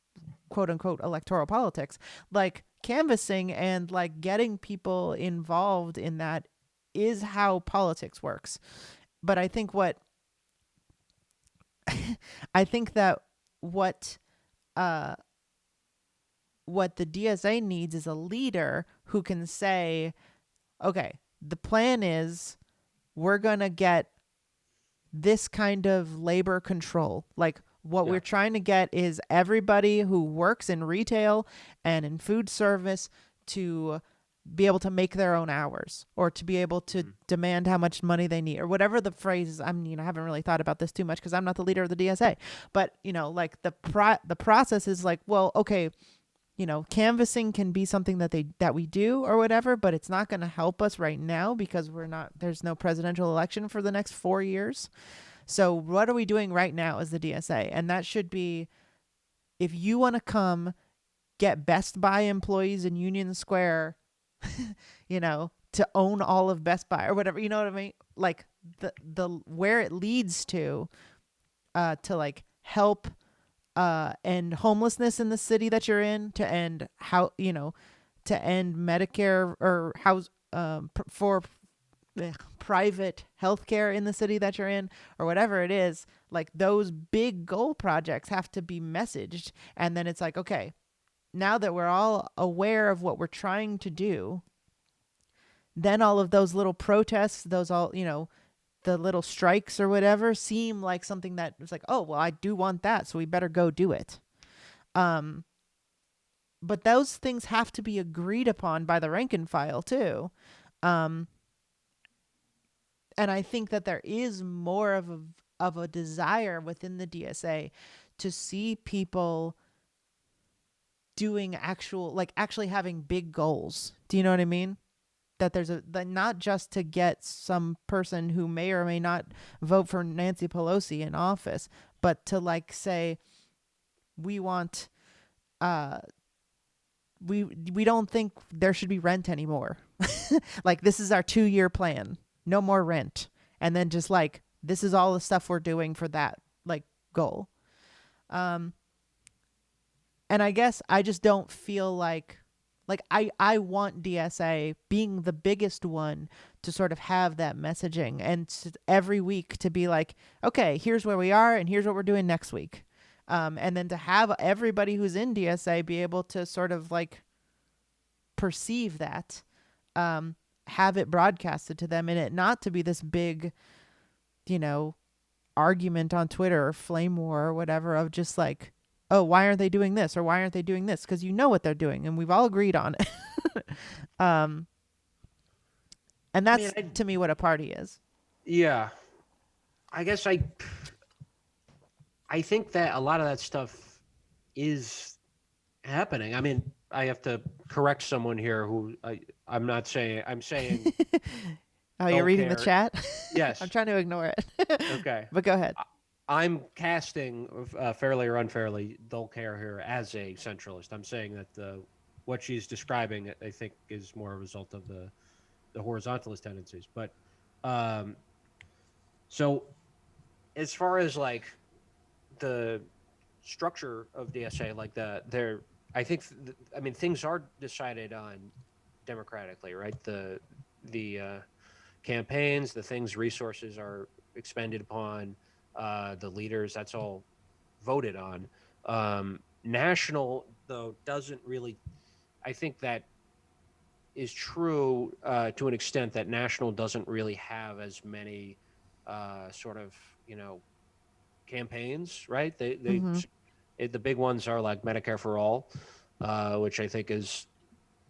quote unquote electoral politics, like canvassing and like getting people involved in that is how politics works. But I think that what the DSA needs is a leader who can say, okay, the plan is we're going to get this kind of labor control. Like what we're trying to get is everybody who works in retail and in food service to be able to make their own hours, or to be able to demand how much money they need, or whatever the phrase is. I haven't really thought about this too much because I'm not the leader of the DSA, but like the process is like, well, okay, canvassing can be something that we do or whatever, but it's not going to help us right now because there's no presidential election for the next 4 years. So what are we doing right now as the DSA? And that should be, if you want to come get Best Buy employees in Union Square, to own all of Best Buy or whatever, you know what I mean? Like the where it leads to like help end homelessness in the city that you're in, to end to end Medicare or house for private healthcare in the city that you're in or whatever it is, like those big goal projects have to be messaged. And then it's like, okay, now that we're all aware of what we're trying to do, then all of those little protests, those all, the little strikes or whatever seem like something that was like, oh, well, I do want that, so we better go do it. But those things have to be agreed upon by the rank and file too. And I think that there is more of a desire within the DSA to see people doing actually having big goals. Do you know what I mean? That there's that not just to get some person who may or may not vote for Nancy Pelosi in office, but to like say, we want, we don't think there should be rent anymore. Like, this is our 2-year plan. No more rent. And then just like, this is all the stuff we're doing for that like goal. And I guess I just don't feel like I want DSA being the biggest one to sort of have that messaging and every week to be like, okay, here's where we are and here's what we're doing next week. And then to have everybody who's in DSA be able to sort of like perceive that, have it broadcasted to them, and it not to be this big, argument on Twitter or flame war or whatever of just like, oh, why aren't they doing this or why aren't they doing this? Because you know what they're doing and we've all agreed on it. And that's to me what a party is. Yeah, I guess I think that a lot of that stuff is happening. I mean, I have to correct someone here who I'm not saying. I'm saying. Oh, you're reading the chat? Yes. I'm trying to ignore it. Okay. But go ahead. I'm casting, fairly or unfairly, Dolcare here as a centralist. I'm saying that what she's describing, I think, is more a result of the horizontalist tendencies. But so as far as like the structure of DSA, like I think, I mean, things are decided on democratically, right? The campaigns, the things, resources are expended upon, the leaders, that's all voted on. National, though, doesn't really, I think that is true to an extent, that national doesn't really have as many sort of, campaigns, right? The big ones are like Medicare for All, which I think is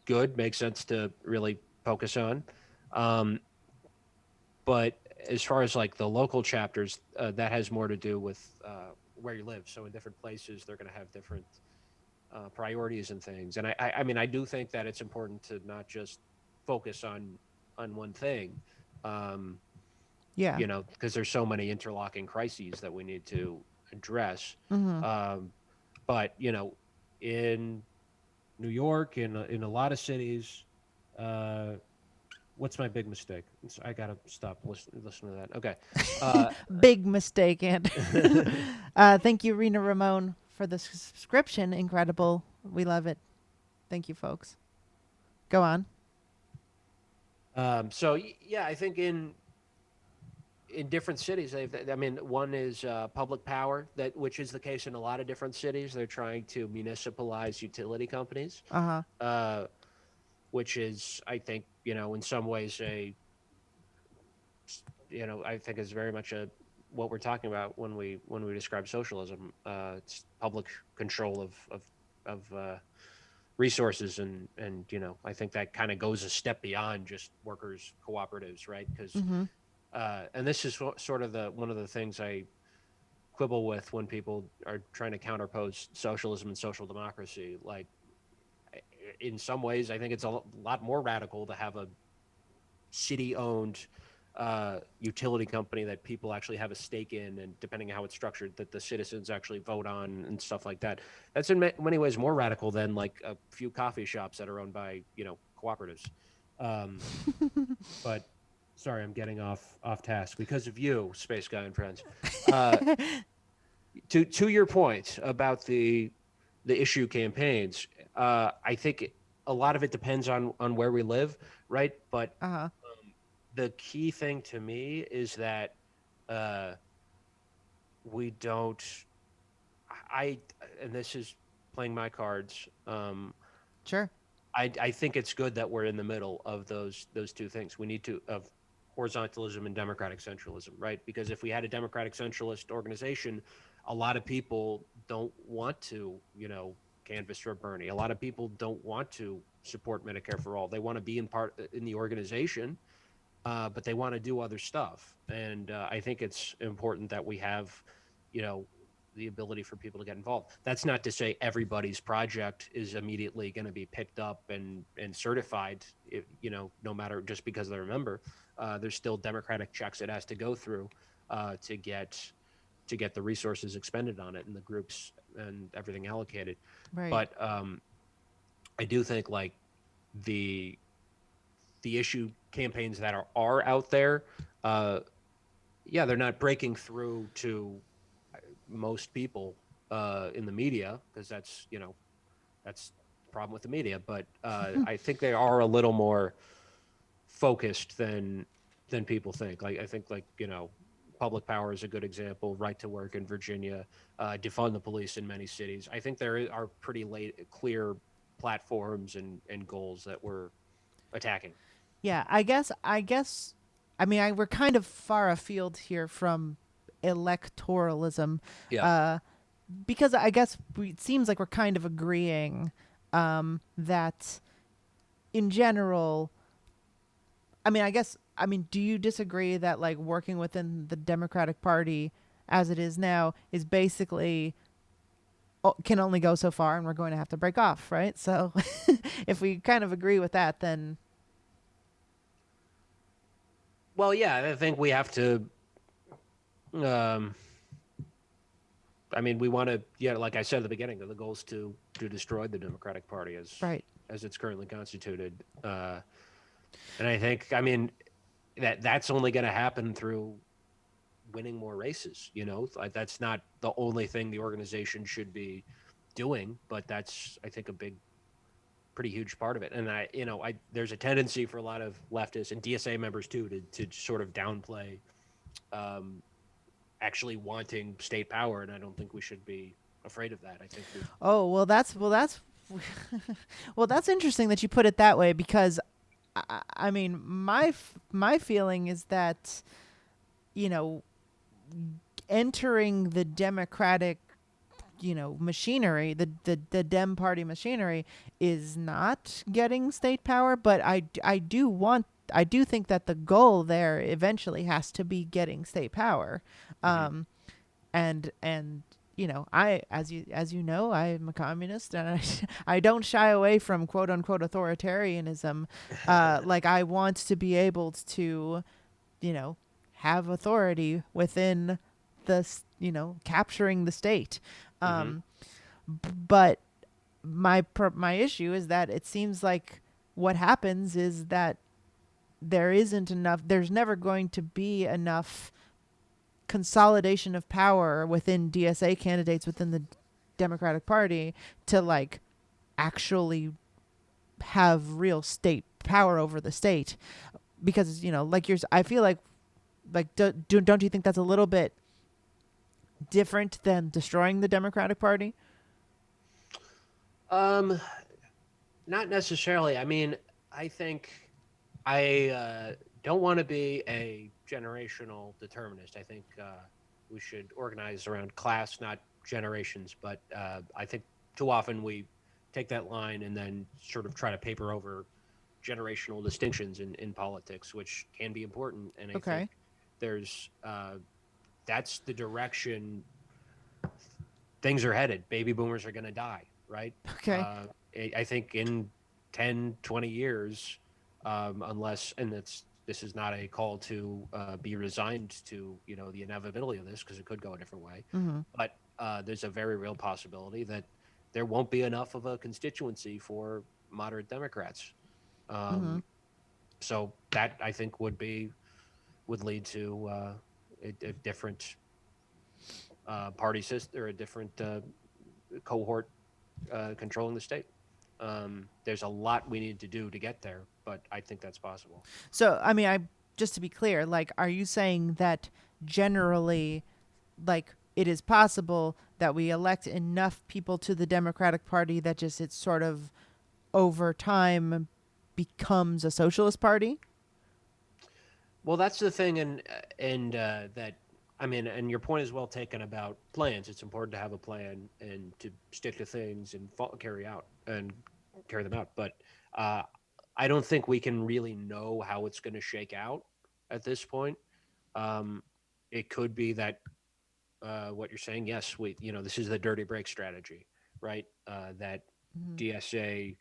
good, makes sense to really focus on. But as far as like the local chapters, that has more to do with where you live. So in different places, they're going to have different priorities and things. And I mean, I do think that it's important to not just focus on one thing. Yeah. Because there's so many interlocking crises that we need to address. Mm-hmm. But in New York, in a lot of cities, what's my big mistake? I gotta stop listen to that. Okay. Big mistake, and thank you, Rena Ramon, for the subscription. Incredible. We love it. Thank you, folks. Go on. So yeah, I think in different cities, one is public power, which is the case in a lot of different cities. They're trying to municipalize utility companies, which is, I think, in some ways I think is very much what we're talking about when we describe socialism. It's public control of resources, and I think that kind of goes a step beyond just workers' cooperatives, right? Because and this is sort of one of the things I quibble with when people are trying to counterpose socialism and social democracy. Like, in some ways, I think it's a lot more radical to have a city-owned utility company that people actually have a stake in, and depending on how it's structured, that the citizens actually vote on and stuff like that. That's in many ways more radical than like a few coffee shops that are owned by cooperatives. But sorry, I'm getting off task because of you, Space Guy and friends. To your point about the issue campaigns, I think a lot of it depends on where we live, right? But the key thing to me is that uh, we don't. I and this is playing my cards. Sure. I think it's good that we're in the middle of those two things. We need to of horizontalism and democratic centralism, right? Because if we had a democratic centralist organization, a lot of people don't want to, canvass for Bernie. A lot of people don't want to support Medicare for all. They want to be in the organization, but they want to do other stuff. And I think it's important that we have, you know, the ability for people to get involved. That's not to say everybody's project is immediately going to be picked up and certified, no matter just because they're a member. There's still democratic checks it has to go through to get the resources expended on it and the groups and everything allocated. Right. But I do think like the issue campaigns that are out there, yeah, they're not breaking through to most people in the media because that's the problem with the media. But I think they are a little more focused than people think. Like I think public power is a good example. Right to work in Virginia, defund the police in many cities. I think there are pretty clear platforms and goals that we're attacking. Yeah, I mean, we're kind of far afield here from electoralism, Yeah. uh, because I guess it seems like we're kind of agreeing that in general, I mean, do you disagree that like working within the Democratic Party as it is now is basically can only go so far and we're going to have to break off, right? So if we kind of agree with that, then Well, yeah, I think we have to. Um, I mean, we want to. Yeah, like I said at the beginning, the goal is to destroy the Democratic Party right. as it's currently constituted. And I think, I mean, that's only going to happen through winning more races. Like that's not the only thing the organization should be doing, but that's I think a pretty huge part of it. And there's a tendency for a lot of leftists and DSA members too to sort of downplay um, actually wanting state power, and I don't think we should be afraid of that. I think Oh, well, that's interesting that you put it that way because I mean, my feeling is that you know, entering the democratic machinery, the Dem party machinery is not getting state power, but I do think that the goal there eventually has to be getting state power. Mhm. And I as you know, I'm a communist and I don't shy away from quote unquote authoritarianism. Like I want to be able to you know have authority within capturing the state. Mhm. um but my issue is that it seems like what happens is that there's never going to be enough consolidation of power within DSA candidates within the Democratic Party to like actually have real state power over the state because like yours I feel like don't you think that's a little bit different than destroying the Democratic Party? Um, Not necessarily. I mean, I think I don't want to be a generational determinist. I think we should organize around class, not generations. But I think too often we take that line and then sort of try to paper over generational distinctions in politics, which can be important. And I think Okay. there's that's the direction things are headed. Baby boomers are going to die, right? Okay. I think in 10, 20 years, unless, and this is not a call to be resigned to, the inevitability of this, because it could go a different way. Mhm. But there's a very real possibility that there won't be enough of a constituency for moderate Democrats. Mhm. Um, so that I think would lead to a different party system or a different cohort controlling the state. There's a lot we need to do to get there, but I think that's possible. So, I mean, I just to be clear, like, are you saying that generally, like, it is possible that we elect enough people to the Democratic Party that just it's sort of over time becomes a socialist party? Well, that's the thing, and that I mean, and your point is well taken about plans. It's important to have a plan and to stick to things and carry them out. But uh, I don't think we can really know how it's going to shake out at this point. Um, it could be that what you're saying, yes, this is the dirty break strategy, right? That Mm-hmm. DSA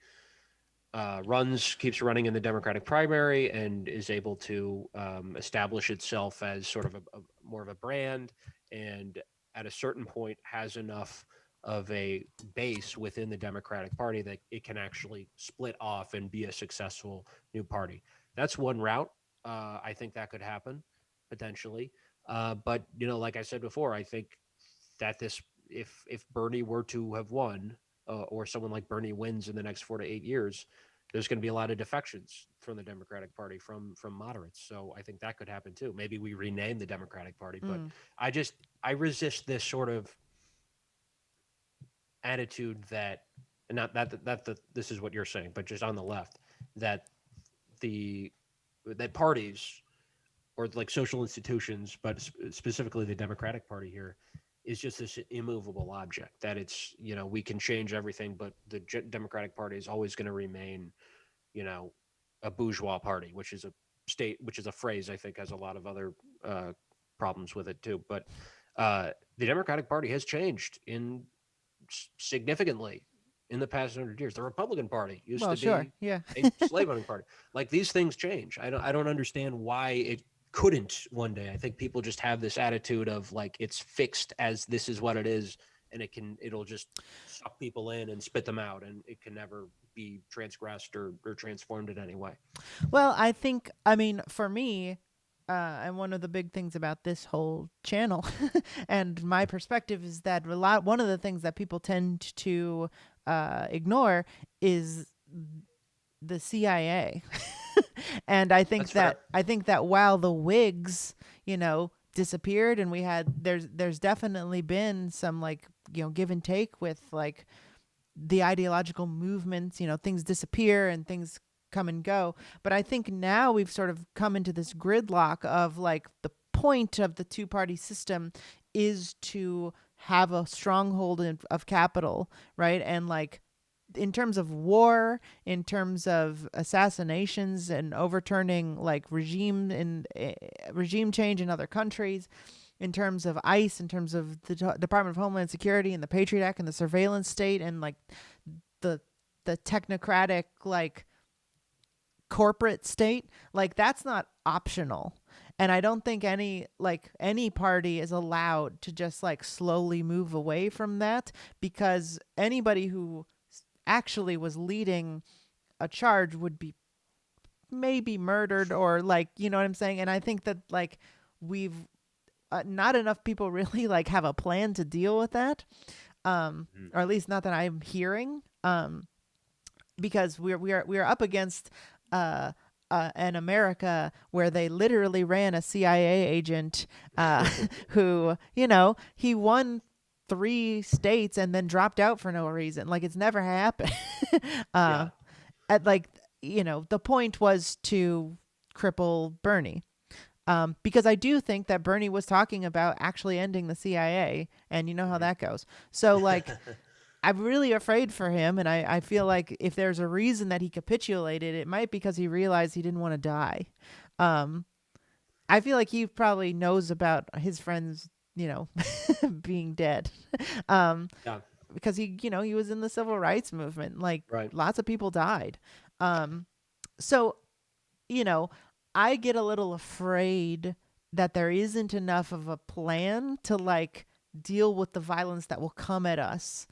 keeps running in the Democratic primary and is able to establish itself as sort of a more of a brand, and at a certain point has enough of a base within the Democratic Party that it can actually split off and be a successful new party. That's one route. I think that could happen potentially. But like I said before, I think that if Bernie were to have won, or someone like Bernie wins in the next 4 to 8 years, there's going to be a lot of defections from the Democratic Party from moderates. So I think that could happen too. Maybe we rename the Democratic Party, but Mm. I resist this sort of attitude that, and not that this is what you're saying, but just on the left, that the that parties or like social institutions, but specifically the Democratic Party here, is just this immovable object. That it's we can change everything, but the Democratic Party is always going to remain, you know, a bourgeois party, which is a phrase I think has a lot of other problems with it too. But the Democratic Party has changed significantly in the past 100 years. The Republican Party used Well, to sure. be Yeah. a slave owning party. Like, these things change. I don't understand why it couldn't one day. I think people just have this attitude of like it's fixed as this is what it is, and it'll just suck people in and spit them out, and it can never be transgressed or transformed in any way. Well, I mean, for me, and one of the big things about this whole channel and my perspective is that one of the things that people tend to ignore is the CIA. And That's fair. I think that while the Whigs, disappeared, and there's definitely been some, like, give and take with, like, the ideological movements, things disappear and things come and go. But I think now we've sort of come into this gridlock of, like, the point of the two-party system is to have a stronghold of capital, right? And, like, in terms of war, in terms of assassinations and overturning, like, regime change in other countries, in terms of ICE, in terms of the Department of Homeland Security and the Patriot Act and the surveillance state, and, like, the technocratic, like, corporate state, like, that's not optional. And I don't think any party is allowed to just, like, slowly move away from that, because anybody who actually was leading a charge would be maybe murdered, or, like, you know what I'm saying? And I think that, like, we've not enough people really, like, have a plan to deal with that, or at least not that I'm hearing, because we're up against an America where they literally ran a CIA agent who, he won 3 states and then dropped out for no reason. Like, it's never happened. Yeah. At, like, the point was to cripple Bernie. Because I do think that Bernie was talking about actually ending the CIA, and you know how that goes. So, like, I'm really afraid for him, and I feel like if there's a reason that he capitulated, it might because he realized he didn't want to die. I feel like he probably knows about his friends, being dead. Yeah. Because he was in the civil rights movement. Like, Right. lots of people died. So, I get a little afraid that there isn't enough of a plan to, like, deal with the violence that will come at us,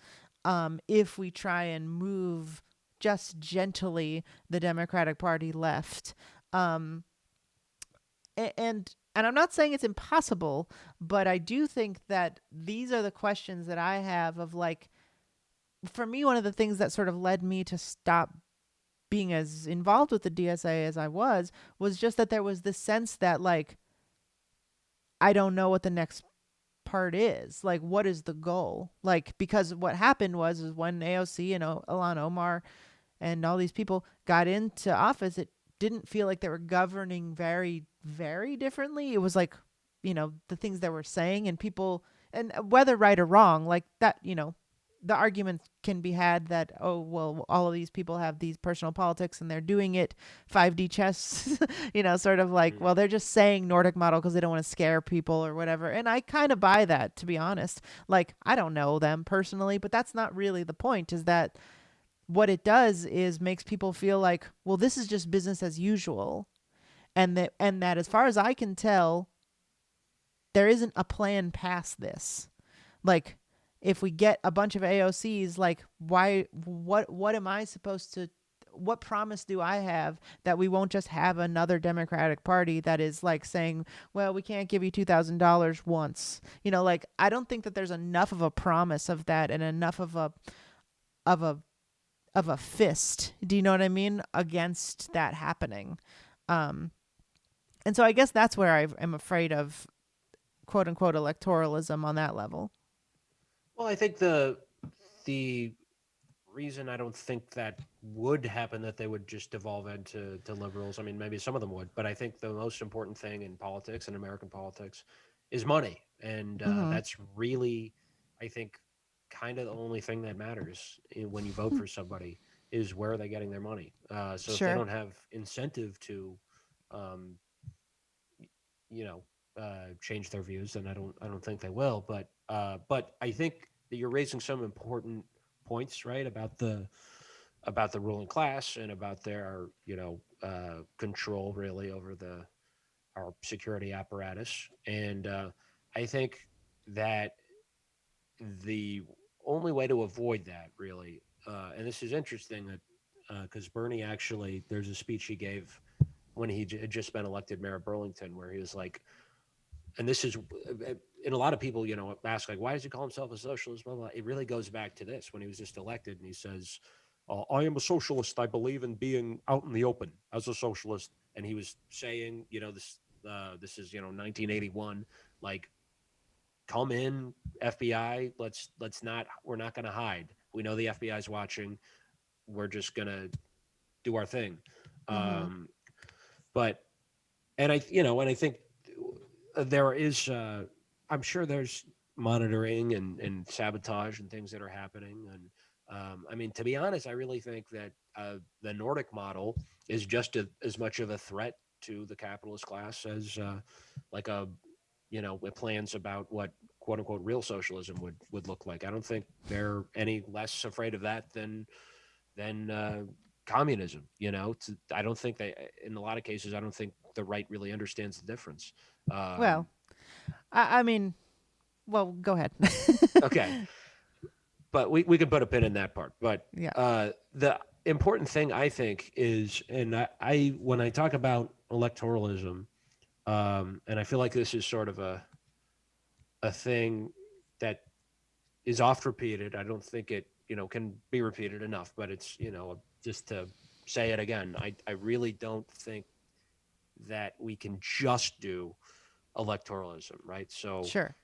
if we try and move just gently the Democratic Party left. And I'm not saying it's impossible, but I do think that these are the questions that I have of, like, for me, one of the things that sort of led me to stop being as involved with the DSA as I was just that there was this sense that like I don't know what the next part is. Like, what is the goal? Like, because what happened was is when AOC and Ilhan Omar and all these people got into office, it didn't feel like they were governing very, very differently. It was like, the things they were saying and people, and whether right or wrong, like that, the argument can be had that, oh, well, all of these people have these personal politics and they're doing it 5D chess, sort of like, Mm. well, they're just saying Nordic model because they don't want to scare people or whatever. And I kind of buy that, to be honest. Like, I don't know them personally, but that's not really the point, is that what it does is makes people feel like, well, this is just business as usual. And that as far as I can tell, there isn't a plan past this. Like, if we get a bunch of AOCs, like, what am I supposed to, what promise do I have that we won't just have another Democratic Party that is like saying, well, we can't give you $2,000 once, like, I don't think that there's enough of a promise of that and enough of of a a fist, do you know what I mean, against that happening. um and so I guess that's where I am afraid of quote unquote electoralism on that level. Well, I think the reason I don't think that would happen, that they would just devolve into liberals. I mean, maybe some of them would, but I think the most important thing in politics and American politics is money, and Mm-hmm. that's really, I think, kind of the only thing that matters when you vote for somebody is where are they getting their money. So if they Sure. don't have incentive to, um, you know, change their views, then I don't think they will. But I think that you're raising some important points, right, about the ruling class and about their control really over the our security apparatus. And I think that the only way to avoid that really, and this is interesting that because Bernie actually, there's a speech he gave when he had just been elected mayor of Burlington, where he was like, and this is, and a lot of people, ask like, why does he call himself a socialist? Blah, blah. It really goes back to this when he was just elected, and he says, "I am a socialist. I believe in being out in the open as a socialist." And he was saying, this, this is 1981, like, come in, FBI. Let's not. We're not going to hide. We know the FBI is watching. We're just going to do our thing. Mm-hmm. Um, but and I think there is, I'm sure there's monitoring and sabotage and things that are happening. And I mean, to be honest, I really think that the Nordic model is just as much of a threat to the capitalist class as like with plans about what quote unquote real socialism would look like. I don't think they're any less afraid of that than communism. I don't think they, in a lot of cases, I don't think the right really understands the difference. Well, Um, I mean, well, go ahead. okay, but we can put a pin in that part. But Yeah. the important thing I think is, and I when I talk about electoralism, and I feel like this is sort of a thing that is oft repeated. I don't think it can be repeated enough, but it's just to say it again. I really don't think that we can just do electoralism, right? So Sure.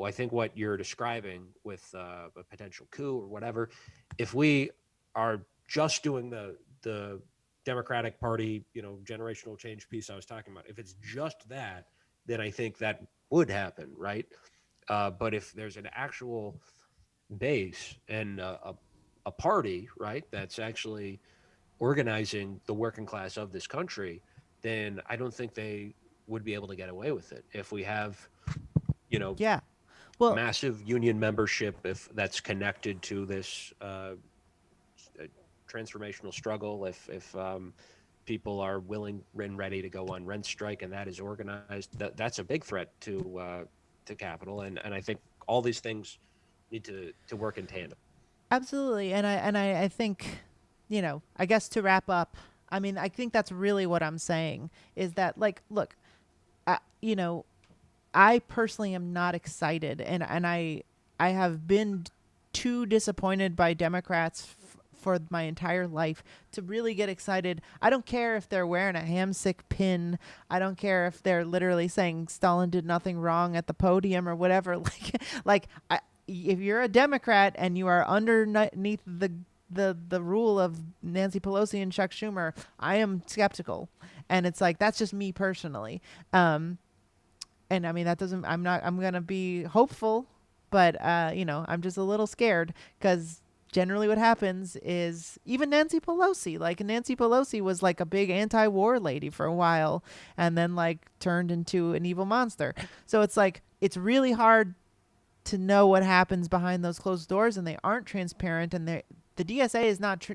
I think what you're describing with a potential coup or whatever, if we are just doing the Democratic Party, generational change piece I was talking about, if it's just that, then I think that would happen, right? But if there's an actual base and a party, right, that's actually organizing the working class of this country, then I don't think they would be able to get away with it. If we have, you know, Yeah. Well, massive union membership, if that's connected to this transformational struggle, if people are willing and ready to go on rent strike, and that is organized, that's a big threat to capital, and I think all these things need to work in tandem. absolutely. And I think, I guess to wrap up, I mean, I think that's really what I'm saying is that, like, look, I, you know, I personally am not excited, and I have been too disappointed by Democrats for my entire life to really get excited. I don't care if they're wearing a Hamsick pin. I don't care if they're literally saying Stalin did nothing wrong at the podium or whatever. If you're a Democrat and you are underneath the rule of Nancy Pelosi and Chuck Schumer, I am skeptical. And it's like, that's just me personally. And I mean, I'm going to be hopeful, but, I'm just a little scared because generally what happens is even Nancy Pelosi was like a big anti-war lady for a while and then like turned into an evil monster. So it's like, it's really hard to know what happens behind those closed doors, and they aren't transparent, and the DSA is not,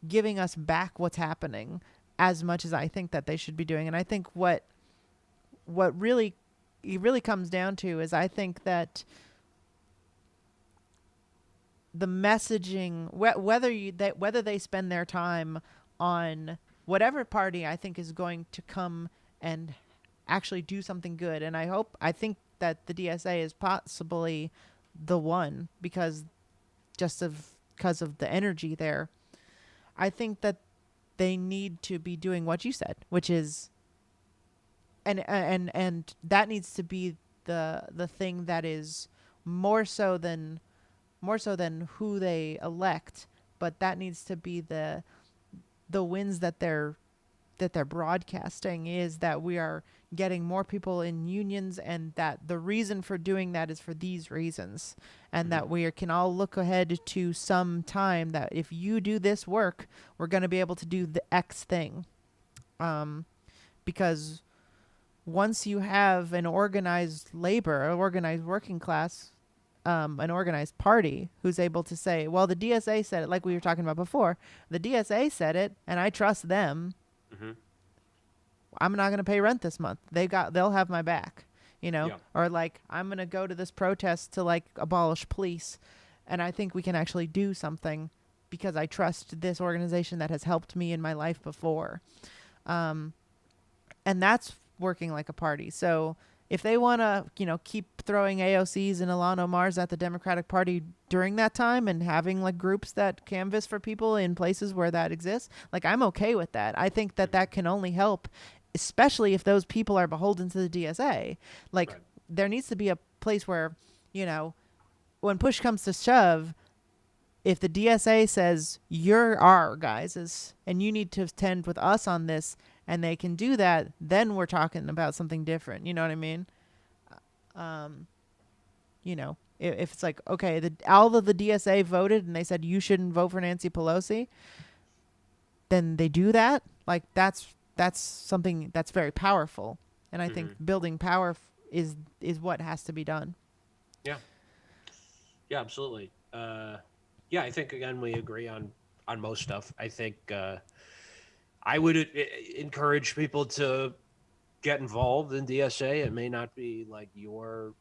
giving us back what's happening as much as I think that they should be doing. And I think what really it really comes down to is I think that the messaging, whether they spend their time on whatever party I think is going to come and actually do something good, and I think that the DSA is possibly the one because of the energy there. I think that they need to be doing what you said, which is, and that needs to be the thing that is more so than who they elect, but that needs to be the wins that they're broadcasting, is that we are getting more people in unions, and that the reason for doing that is for these reasons, and that we can all look ahead to some time that if you do this work, we're going to be able to do the X thing. Because once you have an organized labor, an organized working class, an organized party who's able to say, well, the DSA said it, like we were talking about before, the DSA said it, and I trust them. I'm not going to pay rent this month. They'll have my back, Yeah. or like, I'm going to go to this protest to like abolish police. And I think we can actually do something because I trust this organization that has helped me in my life before. And that's working like a party. So if they want to, keep throwing AOCs and Ilhan Omar's at the Democratic Party during that time and having like groups that canvass for people in places where that exists, like, I'm okay with that. I think that can only help, especially if those people are beholden to the DSA. Like, Right. There needs to be a place where, when push comes to shove, if the DSA says you're our guys and you need to stand with us on this, and they can do that, then we're talking about something different. You know what I mean? If it's like, okay, all of the DSA voted and they said you shouldn't vote for Nancy Pelosi, then they do that. Like, that's something that's very powerful. And I think building power is what has to be done. Yeah. Yeah, absolutely. I think again we agree on most stuff. I think I would encourage people to get involved in DSA. It may not be like your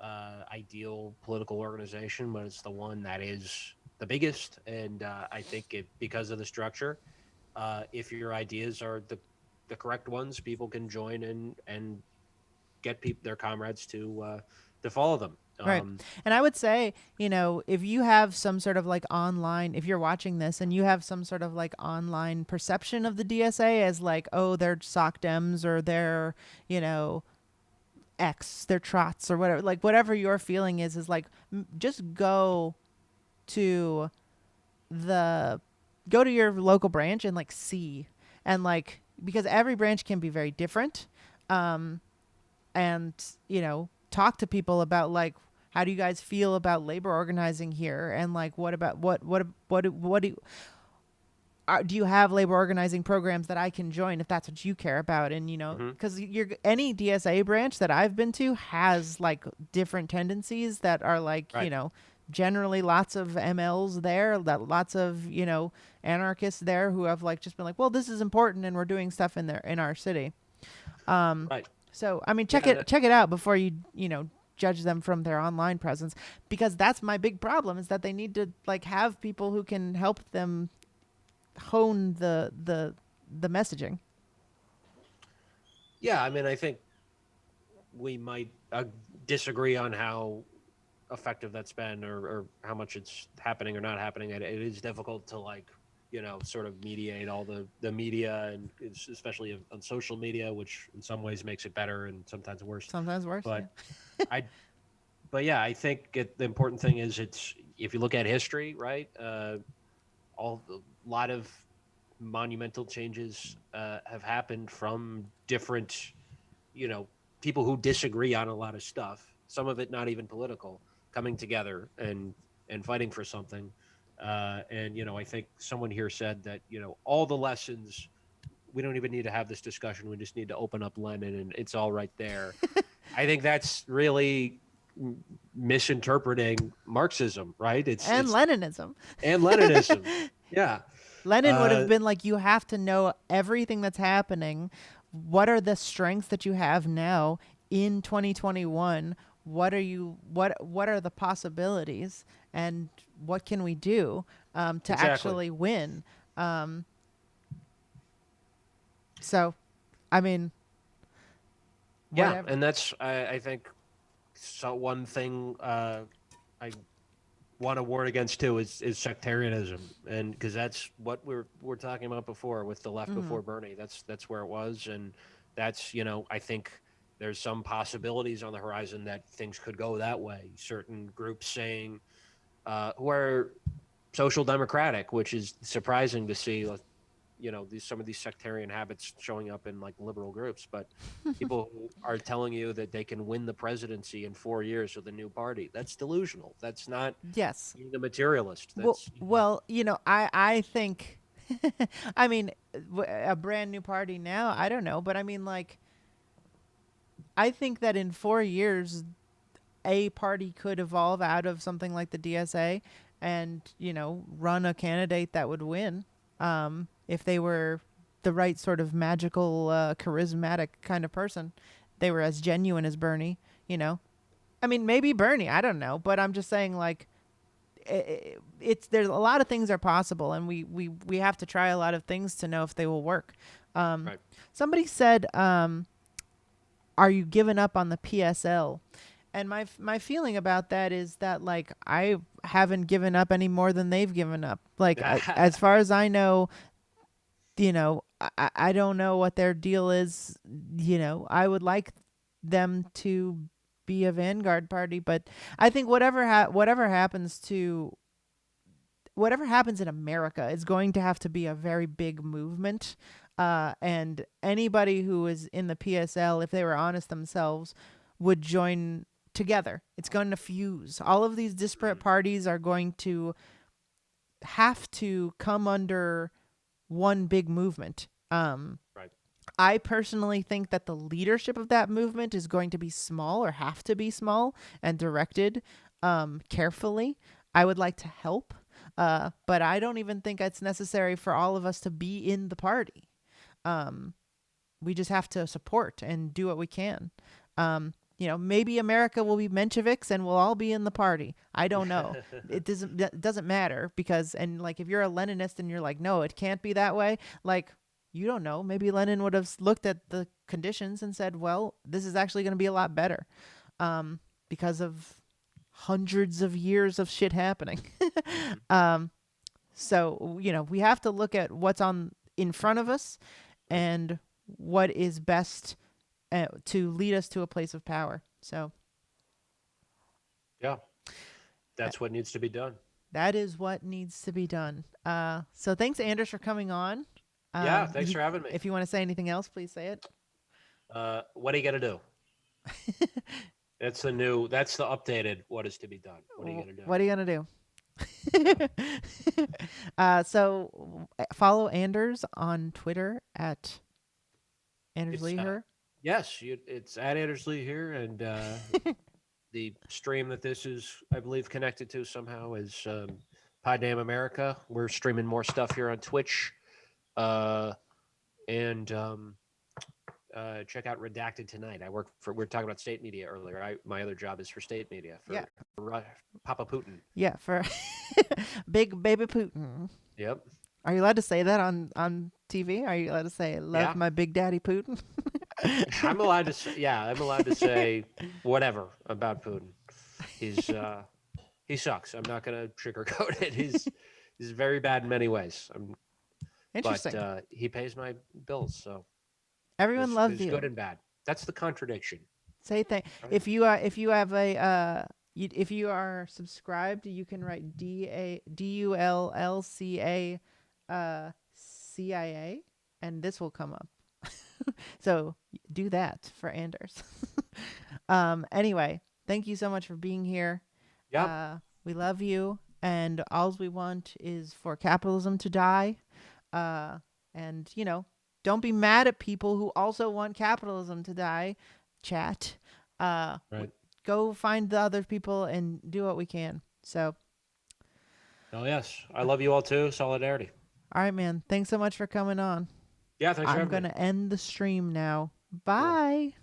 ideal political organization, but it's the one that is the biggest. And I think because of the structure, if your ideas are the correct ones, people can join and get their comrades to follow them. Right. And I would say, if you have some sort of like online, if you're watching this and you have some sort of like online perception of the DSA as like, oh, they're sock dems or they're, X, they're trots or whatever, like whatever your feeling is like, just go to your local branch and like see, and like, because every branch can be very different. And, talk to people about like, how do you guys feel about labor organizing here? And like, what do you have labor organizing programs that I can join if that's what you care about? And, because any DSA branch that I've been to has like different tendencies that are like, Right. Generally lots of MLs there, lots of, anarchists there who have like just been like, well, this is important and we're doing stuff in our city. Right. So, I mean, check it out before you judge them from their online presence, because that's my big problem, is that they need to like have people who can help them hone the messaging. Yeah, I mean, I think we might disagree on how effective that's been, or how much it's happening or not happening. It is difficult to like, sort of mediate all the media, and especially on social media, which in some ways makes it better and sometimes worse. Sometimes worse. But Yeah. I, but yeah, I think the important thing is if you look at history, right? A lot of monumental changes have happened from different, you know, people who disagree on a lot of stuff. Some of it not even political, coming together and fighting for something. And I think someone here said that all the lessons. We don't even need to have this discussion. We just need to open up Lenin, and it's all right there. I think that's really misinterpreting Marxism, right? And Leninism. And Leninism. Yeah. Lenin would have been like, you have to know everything that's happening. What are the strengths that you have now in 2021? What are the possibilities, and what can we do to actually win? So, I mean, yeah, and that's I think one thing I want to warn against too is sectarianism, and because that's what we're talking about before with the left before Bernie. That's where it was, and that's I think there's some possibilities on the horizon that things could go that way. Certain groups saying who are social democratic, which is surprising to see. Some of these sectarian habits showing up in like liberal groups, but people who are telling you that they can win the presidency in 4 years with a new party. That's delusional. That's not being a materialist. That's, I think, I mean, a brand new party now, I don't know, but I mean, like, I think that in 4 years, a party could evolve out of something like the DSA and, run a candidate that would win. If they were the right sort of magical, charismatic kind of person, they were as genuine as Bernie, I mean, maybe Bernie, I don't know, but I'm just saying, like, there's a lot of things are possible, and we have to try a lot of things to know if they will work. right. Somebody said, are you giving up on the PSL? And my feeling about that is that, like, I haven't given up any more than they've given up. Like, as far as I know, I don't know what their deal is. I would like them to be a vanguard party, but I think whatever happens in America is going to have to be a very big movement. And anybody who is in the PSL, if they were honest themselves, would join together. It's going to fuse. All of these disparate parties are going to have to come under one big movement. Right. I personally think that the leadership of that movement is going to be small, or have to be small, and directed carefully. I would like to help, but I don't even think it's necessary for all of us to be in the party. We just have to support and do what we can. Maybe America will be Mensheviks and we'll all be in the party. I don't know. It doesn't matter, because, and like, if you're a Leninist and you're like, no, it can't be that way. Like, you don't know. Maybe Lenin would have looked at the conditions and said, well, this is actually going to be a lot better, because of hundreds of years of shit happening. So, we have to look at what's in front of us and what is best to lead us to a place of power. So, yeah, that's what needs to be done. That is what needs to be done. So thanks, Anders, for coming on. Yeah, thanks for having me. If you want to say anything else, please say it. What are you going to do? That's the updated what is to be done. What are you going to do? What are you going to do? So follow Anders on Twitter at Anders Lee here. Yes, it's at Anders Lee here, and the stream that this is, I believe, connected to somehow is Pod Name America. We're streaming more stuff here on Twitch, and check out Redacted Tonight. We were talking about state media earlier. My other job is for state media for Papa Putin. Yeah, for Big Baby Putin. Yep. Are you allowed to say that on TV? Are you allowed to say "Love my Big Daddy Putin"? I'm allowed to say whatever about Putin. He's he sucks. I'm not gonna sugarcoat it. He's very bad in many ways. Interesting. But he pays my bills, so Everyone loves there's good you. and bad. That's the contradiction, Say thank. right? If you have a if you are subscribed, you can write DULLCA CIA, and this will come up. So do that for Anders. Anyway, thank you so much for being here. Yep. We love you, and all we want is for capitalism to die. And don't be mad at people who also want capitalism to die. Chat. Right. Go find the other people and do what we can. So, Oh yes, I love you all too. Solidarity. all right, man. Thanks so much for coming on. Yeah, thanks for I'm having going me. to end the stream now. Cool. Bye.